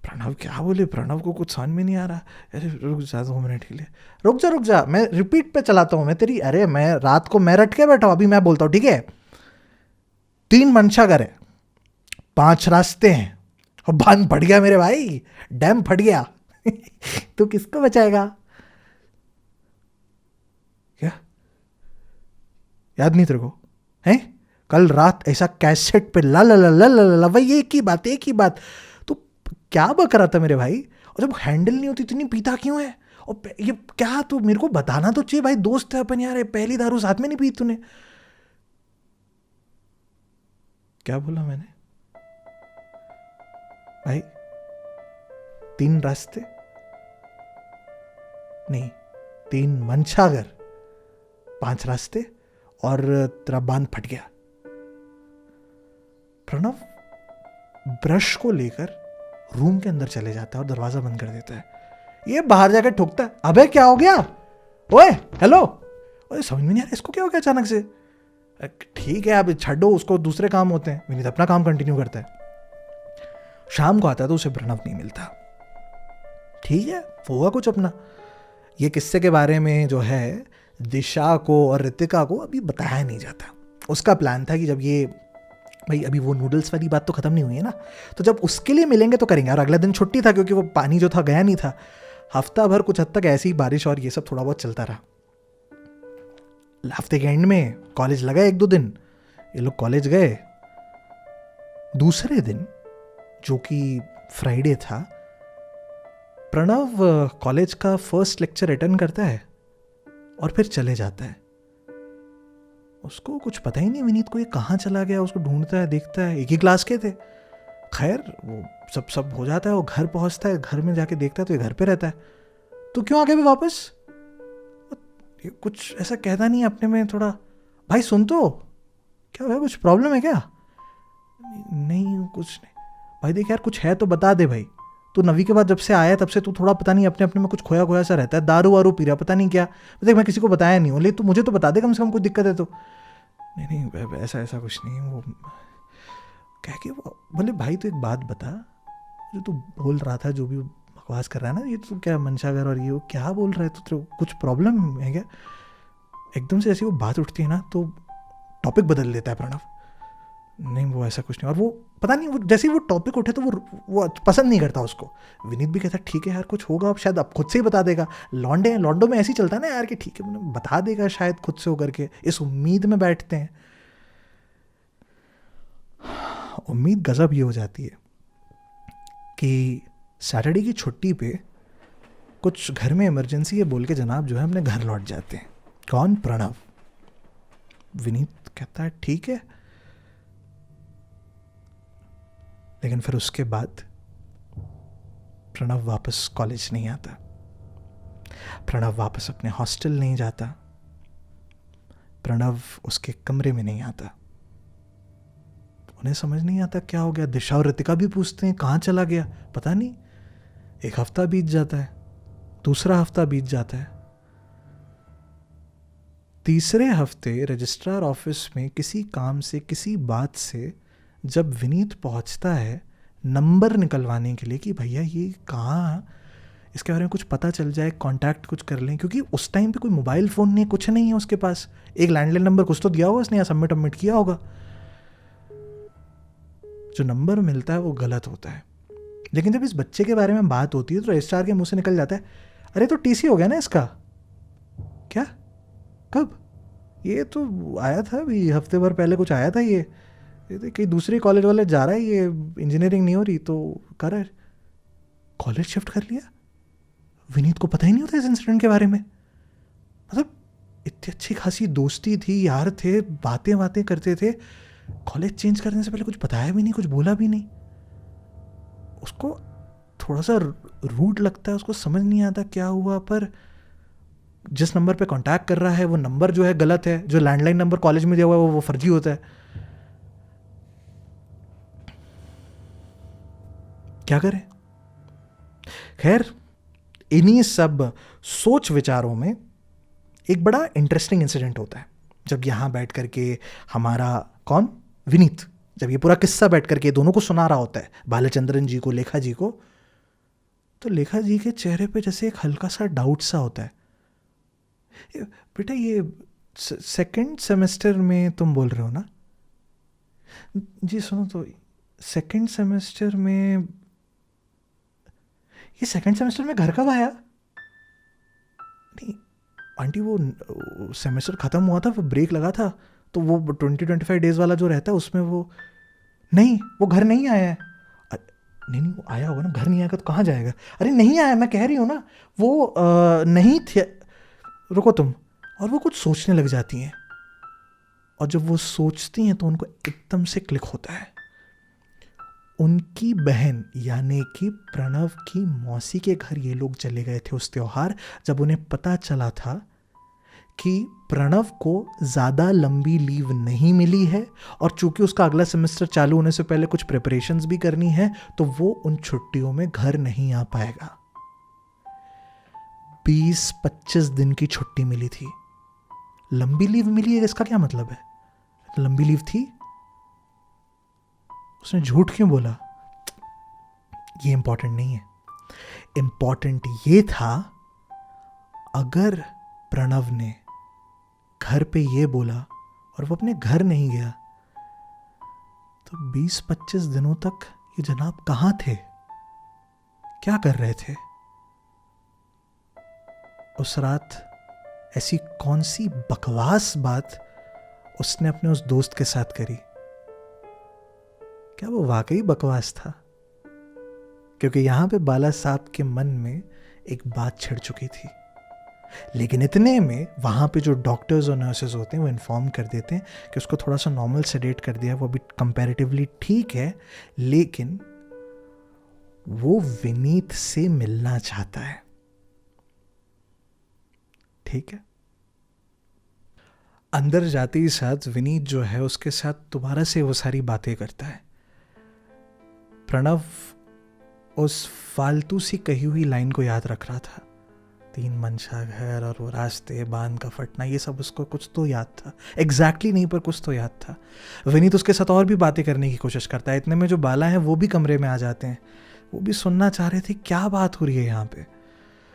प्रणव क्या बोले, प्रणव को कुछ समझ में नहीं आ रहा। अरे रुक जा 2 मिनट के लिए, रुक जा मैं रिपीट पे चलाता हूँ मैं तेरी। अरे मैं रात को मैं रट के बैठा हूँ, अभी मैं बोलता हूँ ठीक है। 3 मंशागर है, 5 रास्ते हैं, और बांध फट गया मेरे भाई, डैम फट गया तो किसको बचाएगा, क्या याद नहीं तेरे को है। कल रात ऐसा कैसेट पे ला ला ला ला ला ला वही एक ही बात तो क्या बक रहा था मेरे भाई। और जब हैंडल नहीं होती इतनी पीता क्यों है, और ये क्या, तू मेरे को बताना तो चाहिए भाई, दोस्त है अपन यार, पहली दारू साथ में नहीं पी तूने। क्या बोला मैंने भाई, 3 रास्ते नहीं, 3 मंशागर, 5 रास्ते, और तेरा बांध फट गया। प्रणव ब्रश को लेकर रूम के अंदर चले जाता है और दरवाजा बंद कर देता है। ये बाहर जाकर ठोकता है, अबे क्या हो गया, ओए हेलो। ओए समझ में नहीं आ रहा इसको क्या हो गया अचानक से। ठीक है अब छड्डो, उसको दूसरे काम होते हैं। विनीत अपना काम कंटिन्यू करता है। शाम को आता है तो उसे प्रणव नहीं मिलता। ठीक है होगा कुछ अपना। ये किस्से के बारे में जो है दिशा को और रितिका को अभी बताया नहीं जाता। उसका प्लान था कि जब ये भाई अभी वो नूडल्स वाली बात तो खत्म नहीं हुई है ना, तो जब उसके लिए मिलेंगे तो करेंगे। और अगला दिन छुट्टी था क्योंकि वो पानी जो था गया नहीं था। हफ्ता भर कुछ हद तक ऐसी बारिश और ये सब थोड़ा बहुत चलता रहा। हफ्ते के एंड में कॉलेज लगा 1-2 दिन, ये लोग कॉलेज गए। दूसरे दिन जो कि फ्राइडे था, प्रणव कॉलेज का फर्स्ट लेक्चर अटेंड करता है और फिर चले जाता है। उसको कुछ पता ही नहीं विनीत को ये कहाँ चला गया। उसको ढूंढता है, देखता है, एक ही क्लास के थे। खैर वो सब हो जाता है, वो घर पहुंचता है, घर में जाके देखता है तो ये घर पे रहता है। तो क्यों आ गए वापस, ये कुछ ऐसा कहता नहीं अपने में थोड़ा, भाई सुन तो, क्या हुआ, कुछ प्रॉब्लम है क्या। नहीं कुछ नहीं भाई, देख यार कुछ है तो बता दे भाई। तू नवी के बाद जब से आया तब से तू थोड़ा पता नहीं अपने में कुछ खोया खोया सा रहता है, दारू वारू पी रहा पता नहीं क्या। देख मैं किसी को बताया नहीं हूँ, लेकिन तू मुझे तो बता दे कम से कम, कुछ दिक्कत है तो। नहीं ऐसा कुछ नहीं। वो कह के वो बोले भाई तो एक बात बता, जो तू बोल रहा था जो भी बकवास कर रहा है ना, ये तो क्या मंशागर और ये वो क्या बोल रहा है, तो तेरे को कुछ प्रॉब्लम है क्या? एकदम से ऐसी वो बात उठती है ना तो टॉपिक बदल देता है प्रणव। नहीं वो ऐसा कुछ नहीं, और वो पता नहीं वो जैसे ही वो टॉपिक उठे तो वो पसंद नहीं करता उसको। विनीत भी कहता है ठीक है यार कुछ होगा, अब शायद अब खुद से ही बता देगा, लौंडे हैं, लौंडों में ऐसे ही चलता है ना यार कि ठीक है बता देगा शायद खुद से होकर के, इस उम्मीद में बैठते हैं। उम्मीद गजब ये हो जाती है कि सैटरडे की छुट्टी पे कुछ घर में इमरजेंसी है बोल के जनाब जो है अपने घर लौट जाते हैं। कौन? प्रणव। विनीत कहता है ठीक है, लेकिन फिर उसके बाद प्रणव वापस कॉलेज नहीं आता, प्रणव वापस अपने हॉस्टल नहीं जाता, प्रणव उसके कमरे में नहीं आता। उन्हें समझ नहीं आता क्या हो गया। दिशा और रितिका भी पूछते हैं कहाँ चला गया, पता नहीं। एक हफ्ता बीत जाता है, दूसरा हफ्ता बीत जाता है, तीसरे हफ्ते रजिस्ट्रार ऑफिस में किसी काम से किसी बात से जब विनीत पहुंचता है नंबर निकलवाने के लिए कि भैया ये कहाँ, इसके बारे में कुछ पता चल जाए, कांटेक्ट कुछ कर लें, क्योंकि उस टाइम पे कोई मोबाइल फ़ोन नहीं, कुछ नहीं है उसके पास। एक लैंडलाइन नंबर कुछ तो दिया होगा उसने या सबमिट किया होगा। जो नंबर मिलता है वो गलत होता है। लेकिन जब इस बच्चे के बारे में बात होती है तो रजिस्ट्रार के मुंह से निकल जाता है अरे तो टीसी हो गया ना इसका। क्या? कब? ये तो आया था अभी हफ्ते भर पहले कुछ आया था, ये कहीं दूसरी कॉलेज वाले जा रहा है, ये इंजीनियरिंग नहीं हो रही तो कर रहा है। कॉलेज शिफ्ट कर लिया? विनीत को पता ही नहीं होता इस इंसिडेंट के बारे में। मतलब इतनी अच्छी खासी दोस्ती थी, यार थे, बातें करते थे, कॉलेज चेंज करने से पहले कुछ बताया भी नहीं, कुछ बोला भी नहीं। उसको थोड़ा सा रूड लगता है, उसको समझ नहीं आता क्या हुआ, पर जिस नंबर पे कांटेक्ट कर रहा है वो नंबर जो है गलत है, जो लैंडलाइन नंबर कॉलेज में दिया हुआ है वो फर्जी होता है। क्या करें? खैर इन्हीं सब सोच विचारों में एक बड़ा इंटरेस्टिंग इंसिडेंट होता है जब यहाँ बैठ करके हमारा कौन विनीत जब ये पूरा किस्सा बैठ करके दोनों को सुना रहा होता है, बालचंद्रन जी को, लेखा जी को, तो लेखा जी के चेहरे पे जैसे एक हल्का सा डाउट सा होता है। बेटा ये सेकंड सेमेस्टर में तुम बोल रहे हो ना? जी सुनो तो सेकंड सेमेस्टर में, ये सेकंड सेमेस्टर में घर कब आया? नहीं आंटी वो सेमेस्टर ख़त्म हुआ था, वो ब्रेक लगा था, तो वो 20-25 डेज़ वाला जो रहता है उसमें वो नहीं, वो घर नहीं आया है। नहीं वो आया होगा ना, घर नहीं आएगा तो कहाँ जाएगा? अरे नहीं आया, मैं कह रही हूँ ना वो नहीं थे। रुको तुम। और वो कुछ सोचने लग जाती हैं, और जब वो सोचती हैं तो उनको एकदम से क्लिक होता है। उनकी बहन यानी कि प्रणव की मौसी के घर ये लोग चले गए थे उस त्योहार, जब उन्हें पता चला था कि प्रणव को ज़्यादा लंबी लीव नहीं मिली है, और चूंकि उसका अगला सेमेस्टर चालू होने से पहले कुछ प्रिपरेशंस भी करनी है, तो वो उन छुट्टियों में घर नहीं आ पाएगा। 20-25 दिन की छुट्टी मिली थी। लंबी लीव मिली है इसका क्या मतलब है? लंबी लीव थी? उसने झूठ क्यों बोला? ये इंपॉर्टेंट नहीं है। इंपॉर्टेंट ये था अगर प्रणव ने घर पे ये बोला और वो अपने घर नहीं गया तो 20-25 दिनों तक ये जनाब कहाँ थे, क्या कर रहे थे? उस रात ऐसी कौन सी बकवास बात उसने अपने उस दोस्त के साथ करी? क्या वो वाकई बकवास था? क्योंकि यहां पे बाला साहब के मन में एक बात छिड़ चुकी थी, लेकिन इतने में वहां पे जो डॉक्टर्स और नर्सेज होते हैं वो इन्फॉर्म कर देते हैं कि उसको थोड़ा सा नॉर्मल सेडेट कर दिया, वो अभी कंपैरेटिवली ठीक है, लेकिन वो विनीत से मिलना चाहता है। ठीक है, अंदर जाते ही साथ विनीत जो है उसके साथ दोबारा से वो सारी बातें करता है। प्रणव उस फालतू सी कही हुई लाइन को याद रख रहा था, 3 मंशा घर और वो रास्ते, बांध का फटना, ये सब उसको कुछ तो याद था, एग्जैक्टली नहीं पर कुछ तो याद था। विनीत उसके साथ और भी बातें करने की कोशिश करता है। इतने में जो बाला है वो भी कमरे में आ जाते हैं। वो भी सुनना चाह रहे थे क्या बात हो रही है यहाँ पे,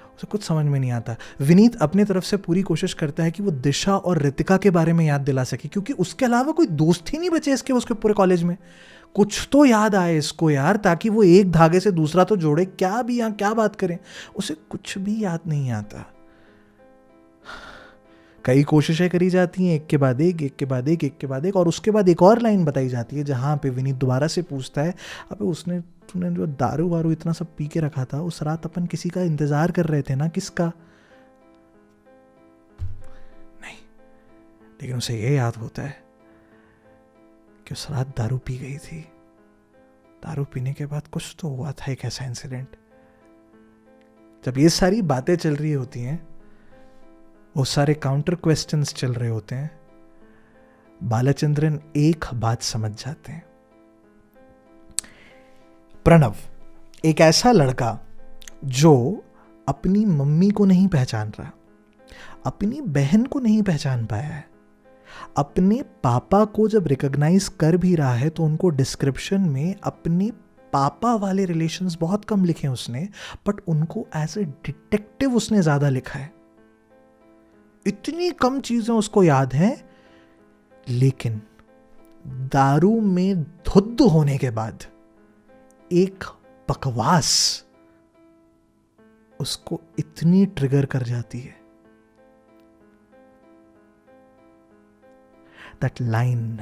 उसे कुछ समझ में नहीं आता। विनीत अपनी तरफ से पूरी कोशिश करता है कि वो दिशा और रितिका के बारे में याद दिला सके, क्योंकि उसके अलावा कोई दोस्त ही नहीं बचे इसके उसके पूरे कॉलेज में। कुछ तो याद आए इसको यार, ताकि वो एक धागे से दूसरा तो जोड़े। क्या भी यहाँ क्या बात करें, उसे कुछ भी याद नहीं आता। कई कोशिशें करी जाती हैं, एक के बाद एक, एक के बाद एक, एक के बाद एक, और उसके बाद एक और लाइन बताई जाती है जहाँ पे विनीत दोबारा से पूछता है, अबे तूने जो दारू वारू इतना सब पी के रखा था, उस रात अपन किसी का इंतजार कर रहे थे ना, किसका? नहीं, लेकिन उसे ये याद होता है कि उस रात दारू पी गई थी। दारू पीने के बाद कुछ तो हुआ था, एक ऐसा इंसिडेंट। जब ये सारी बातें चल रही होती हैं, वो सारे काउंटर क्वेश्चंस चल रहे होते हैं, बालाचंद्रन एक बात समझ जाते हैं। प्रणव एक ऐसा लड़का जो अपनी मम्मी को नहीं पहचान रहा, अपनी बहन को नहीं पहचान पाया है, अपने पापा को जब रिकॉग्नाइज कर भी रहा है तो उनको डिस्क्रिप्शन में अपने पापा वाले रिलेशंस बहुत कम लिखे हैं उसने, बट उनको एज ए डिटेक्टिव उसने ज्यादा लिखा है। इतनी कम चीजें उसको याद हैं, लेकिन दारू में धुद्ध होने के बाद एक बकवास उसको इतनी ट्रिगर कर जाती है। दैट लाइन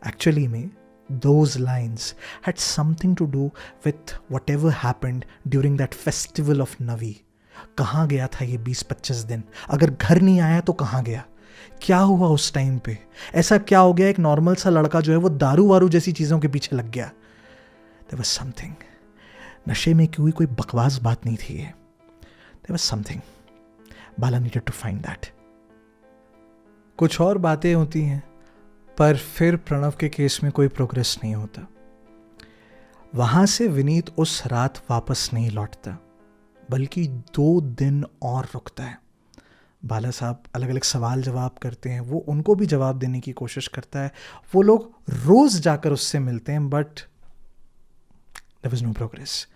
एक्चुअली में, those lines had something to do with whatever happened during that festival of Navi. कहाँ गया था ये 20-25 दिन? अगर घर नहीं आया तो कहाँ गया? क्या हुआ उस टाइम पे? ऐसा क्या हो गया एक नॉर्मल सा लड़का जो है वो दारू वारू जैसी चीज़ों के पीछे लग गया? There was something. नशे में की हुई कोई बकवास बात नहीं थी ये. There was something. Bala needed to find that. कुछ और बातें होती हैं, पर फिर प्रणव के केस में कोई प्रोग्रेस नहीं होता। वहां से विनीत उस रात वापस नहीं लौटता, बल्कि 2 दिन और रुकता है। बाला साहब अलग अलग सवाल जवाब करते हैं, वो उनको भी जवाब देने की कोशिश करता है। वो लोग रोज जाकर उससे मिलते हैं, but there was no progress.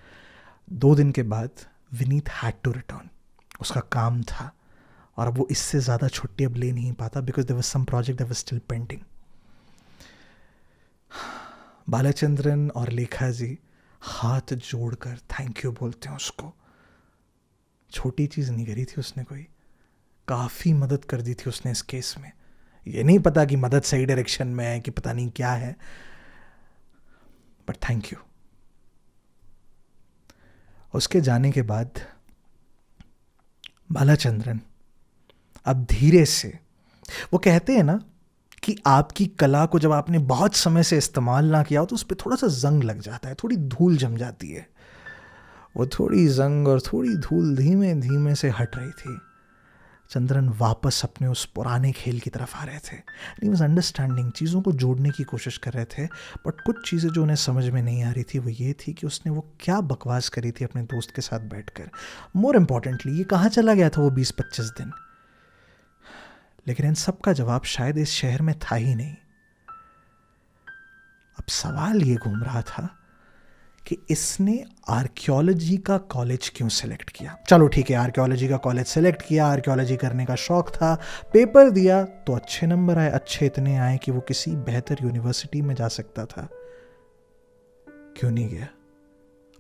2 दिन के बाद विनीत हैड टू रिटर्न। उसका काम था और अब वो इससे ज़्यादा छुट्टी अब ले नहीं पाता, because there was some project that was still pending. Balachandran और लेखा जी हाथ जोड़कर थैंक यू बोलते हैं उसको। छोटी चीज़ नहीं करी थी उसने, कोई काफ़ी मदद कर दी थी उसने इस केस में। ये नहीं पता कि मदद सही डायरेक्शन में है कि पता नहीं क्या है, बट थैंक यू। उसके जाने के बाद बालाचंद्रन अब धीरे से, वो कहते हैं ना कि आपकी कला को जब आपने बहुत समय से इस्तेमाल ना किया हो तो उस पर थोड़ा सा जंग लग जाता है, थोड़ी धूल जम जाती है। वो थोड़ी जंग और थोड़ी धूल धीमे धीमे से हट रही थी। चंद्रन वापस अपने उस पुराने खेल की तरफ आ रहे थे। ही वाज अंडरस्टैंडिंग, चीज़ों को जोड़ने की कोशिश कर रहे थे, बट कुछ चीज़ें जो उन्हें समझ में नहीं आ रही थी वो ये थी कि उसने वो क्या बकवास करी थी अपने दोस्त के साथ बैठकर। मोर इम्पॉर्टेंटली, ये कहाँ चला गया था वो 20-25 दिन? लेकिन इन सब का जवाब शायद इस शहर में था ही नहीं। अब सवाल ये घूम रहा था कि इसने आर्कियोलॉजी का कॉलेज क्यों सिलेक्ट किया। चलो ठीक है, आर्कियोलॉजी का कॉलेज सिलेक्ट किया, आर्कियोलॉजी करने का शौक था, पेपर दिया तो अच्छे नंबर आए, अच्छे इतने आए कि वो किसी बेहतर यूनिवर्सिटी में जा सकता था। क्यों नहीं गया?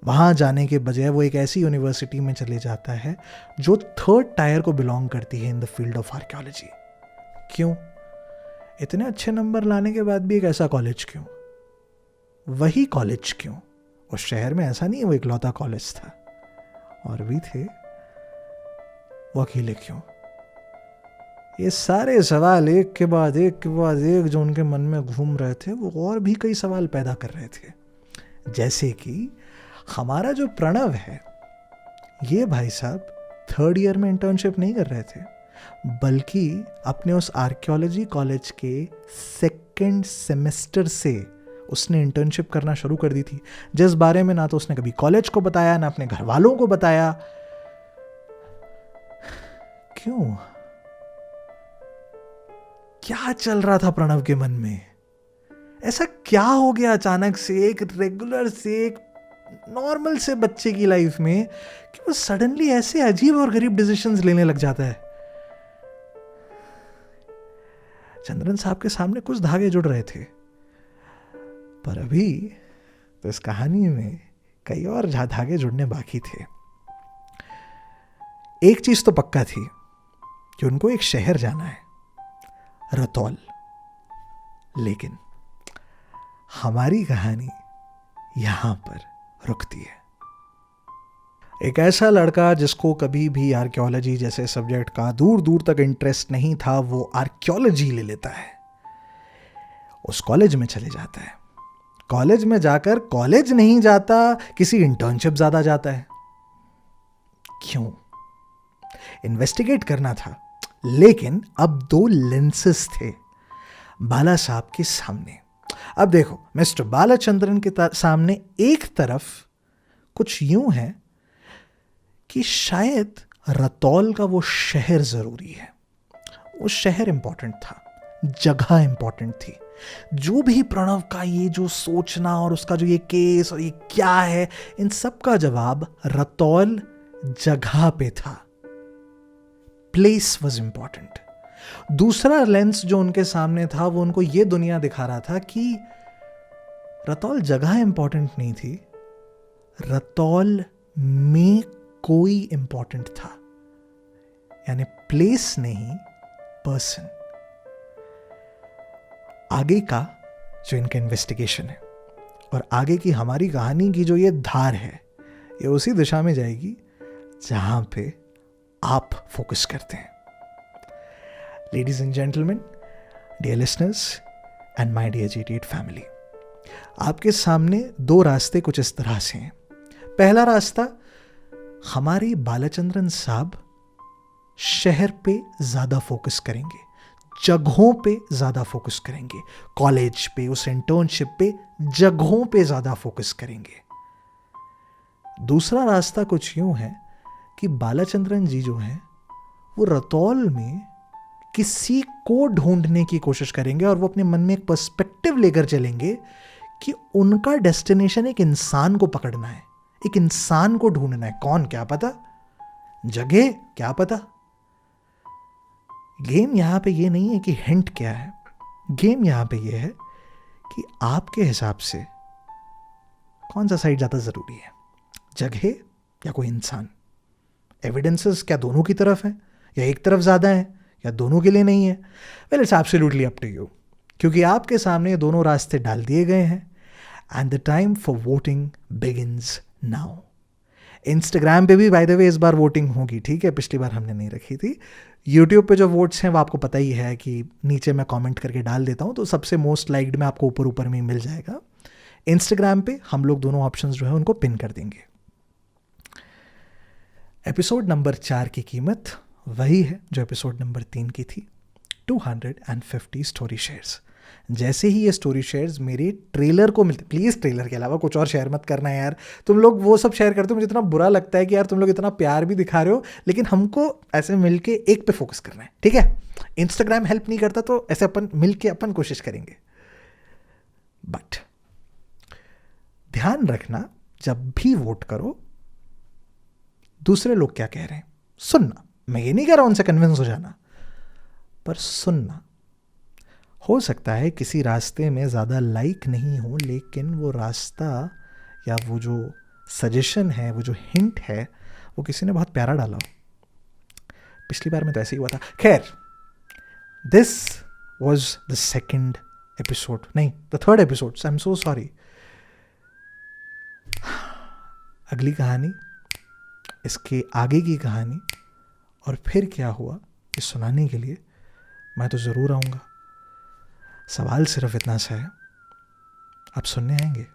वहां जाने के बजाय वो एक ऐसी यूनिवर्सिटी में चले जाता है जो 3rd टायर को बिलोंग करती है in the field of archaeology. क्यों? इतने अच्छे नंबर लाने के बाद भी एक ऐसा कॉलेज क्यों? वही कॉलेज क्यों? उस शहर में ऐसा नहीं वो इकलौता कॉलेज था, और भी थे, वो अकेले क्यों? ये सारे सवाल एक के बाद एक के बाद एक जो उनके मन में घूम रहे थे, वो और भी कई सवाल पैदा कर रहे थे। जैसे कि हमारा जो प्रणव है, ये भाई साहब 3rd ईयर में इंटर्नशिप नहीं कर रहे थे, बल्कि अपने उस आर्कियोलॉजी कॉलेज के 2nd सेमेस्टर से उसने इंटर्नशिप करना शुरू कर दी थी, जिस बारे में ना तो उसने कभी कॉलेज को बताया ना अपने घर वालों को बताया। क्यों? क्या चल रहा था प्रणव के मन में? ऐसा क्या हो गया अचानक से? एक रेगुलर से, एक नॉर्मल से बच्चे की लाइफ में कि वो सडनली ऐसे अजीब और गरीब डिसीजंस लेने लग जाता है। चंद्रन साहब के सामने कुछ धागे जुड़ रहे थे, पर अभी तो इस कहानी में कई और धागे जुड़ने बाकी थे। एक चीज तो पक्का थी कि उनको एक शहर जाना है, रतौल। लेकिन हमारी कहानी यहां पर रुकती है। एक ऐसा लड़का जिसको कभी भी आर्कियोलॉजी जैसे सब्जेक्ट का दूर दूर तक इंटरेस्ट नहीं था, वो आर्कियोलॉजी ले लेता है, उस कॉलेज में चले जाता है। कॉलेज में जाकर कॉलेज नहीं जाता, किसी इंटर्नशिप ज्यादा जाता है। क्यों? इन्वेस्टिगेट करना था। लेकिन अब दो लेंसेस थे बाला साहब के सामने। अब देखो, मिस्टर बालाचंद्रन के सामने एक तरफ कुछ यूं है कि शायद रतौल का वो शहर जरूरी है, वो शहर इंपॉर्टेंट था, जगह इंपॉर्टेंट थी। जो भी प्रणव का ये जो सोचना और उसका जो ये केस और ये क्या है, इन सब का जवाब रतौल जगह पे था। Place was important. दूसरा लेंस जो उनके सामने था, वो उनको ये दुनिया दिखा रहा था कि रतौल जगह इंपॉर्टेंट नहीं थी, रतौल में कोई इंपॉर्टेंट था। यानी प्लेस नहीं, पर्सन। आगे का जो इनका इन्वेस्टिगेशन है और आगे की हमारी कहानी की जो ये धार है, ये उसी दिशा में जाएगी जहां पे आप फोकस करते हैं। Ladies and gentleman, dear listeners and my dear GT8 family, आपके सामने दो रास्ते कुछ इस तरह से हैं। पहला रास्ता, हमारे बालाचंद्रन साहब शहर पे ज्यादा फोकस करेंगे, जगहों पे ज्यादा फोकस करेंगे, कॉलेज पे, उस इंटर्नशिप पे, जगहों पे ज्यादा फोकस करेंगे। दूसरा रास्ता कुछ यूं है कि बालाचंद्रन जी जो हैं वो रतौल में किसी को ढूंढने की कोशिश करेंगे और वो अपने मन में एक पर्सपेक्टिव लेकर चलेंगे कि उनका डेस्टिनेशन एक इंसान को पकड़ना है, एक इंसान को ढूंढना है। कौन? क्या पता, जगह क्या पता। गेम यहां पे ये नहीं है कि हिंट क्या है, गेम यहां पे ये है कि आपके हिसाब से कौन सा साइड ज्यादा जरूरी है, जगह या कोई इंसान। एविडेंसेस क्या दोनों की तरफ है या एक तरफ ज्यादा है या दोनों के लिए नहीं है? Well, it's absolutely up to you, क्योंकि आपके सामने दोनों रास्ते डाल दिए गए हैं and the time for voting begins now. Instagram पे भी बाय द वे इस बार वोटिंग होगी, ठीक है? पिछली बार हमने नहीं रखी थी। यूट्यूब पे जो वोट्स हैं वो आपको पता ही है कि नीचे मैं कमेंट करके डाल देता हूँ, तो सबसे मोस्ट लाइक्ड में आपको ऊपर ऊपर में ही मिल जाएगा। इंस्टाग्राम पे हम लोग दोनों ऑप्शंस जो है उनको पिन कर देंगे। एपिसोड नंबर 4 की कीमत वही है जो एपिसोड नंबर 3 की थी, 250 स्टोरी शेयर्स। जैसे ही ये स्टोरी शेयर्स मेरे ट्रेलर को मिलते, प्लीज़ ट्रेलर के अलावा कुछ और शेयर मत करना यार। तुम लोग वो सब शेयर करते हो, मुझे इतना बुरा लगता है कि यार तुम लोग इतना प्यार भी दिखा रहे हो, लेकिन हमको ऐसे मिलके एक पे फोकस करना है, ठीक है? इंस्टाग्राम हेल्प नहीं करता, तो ऐसे अपन मिलके अपन कोशिश करेंगे। बट ध्यान रखना, जब भी वोट करो दूसरे लोग क्या कह रहे हैं सुनना। मैं ये नहीं कह रहा उनसे कन्विंस हो जाना, पर सुनना। हो सकता है किसी रास्ते में ज़्यादा लाइक नहीं हो, लेकिन वो रास्ता या वो जो सजेशन है, वो जो हिंट है, वो किसी ने बहुत प्यारा डाला हो। पिछली बार में तो ऐसे ही हुआ था। खैर, this was the second episode, नहीं the third episode. I am so sorry. अगली कहानी, इसके आगे की कहानी और फिर क्या हुआ ये सुनाने के लिए मैं तो ज़रूर आऊँगा। सवाल सिर्फ इतना सा है, आप सुनने आएंगे?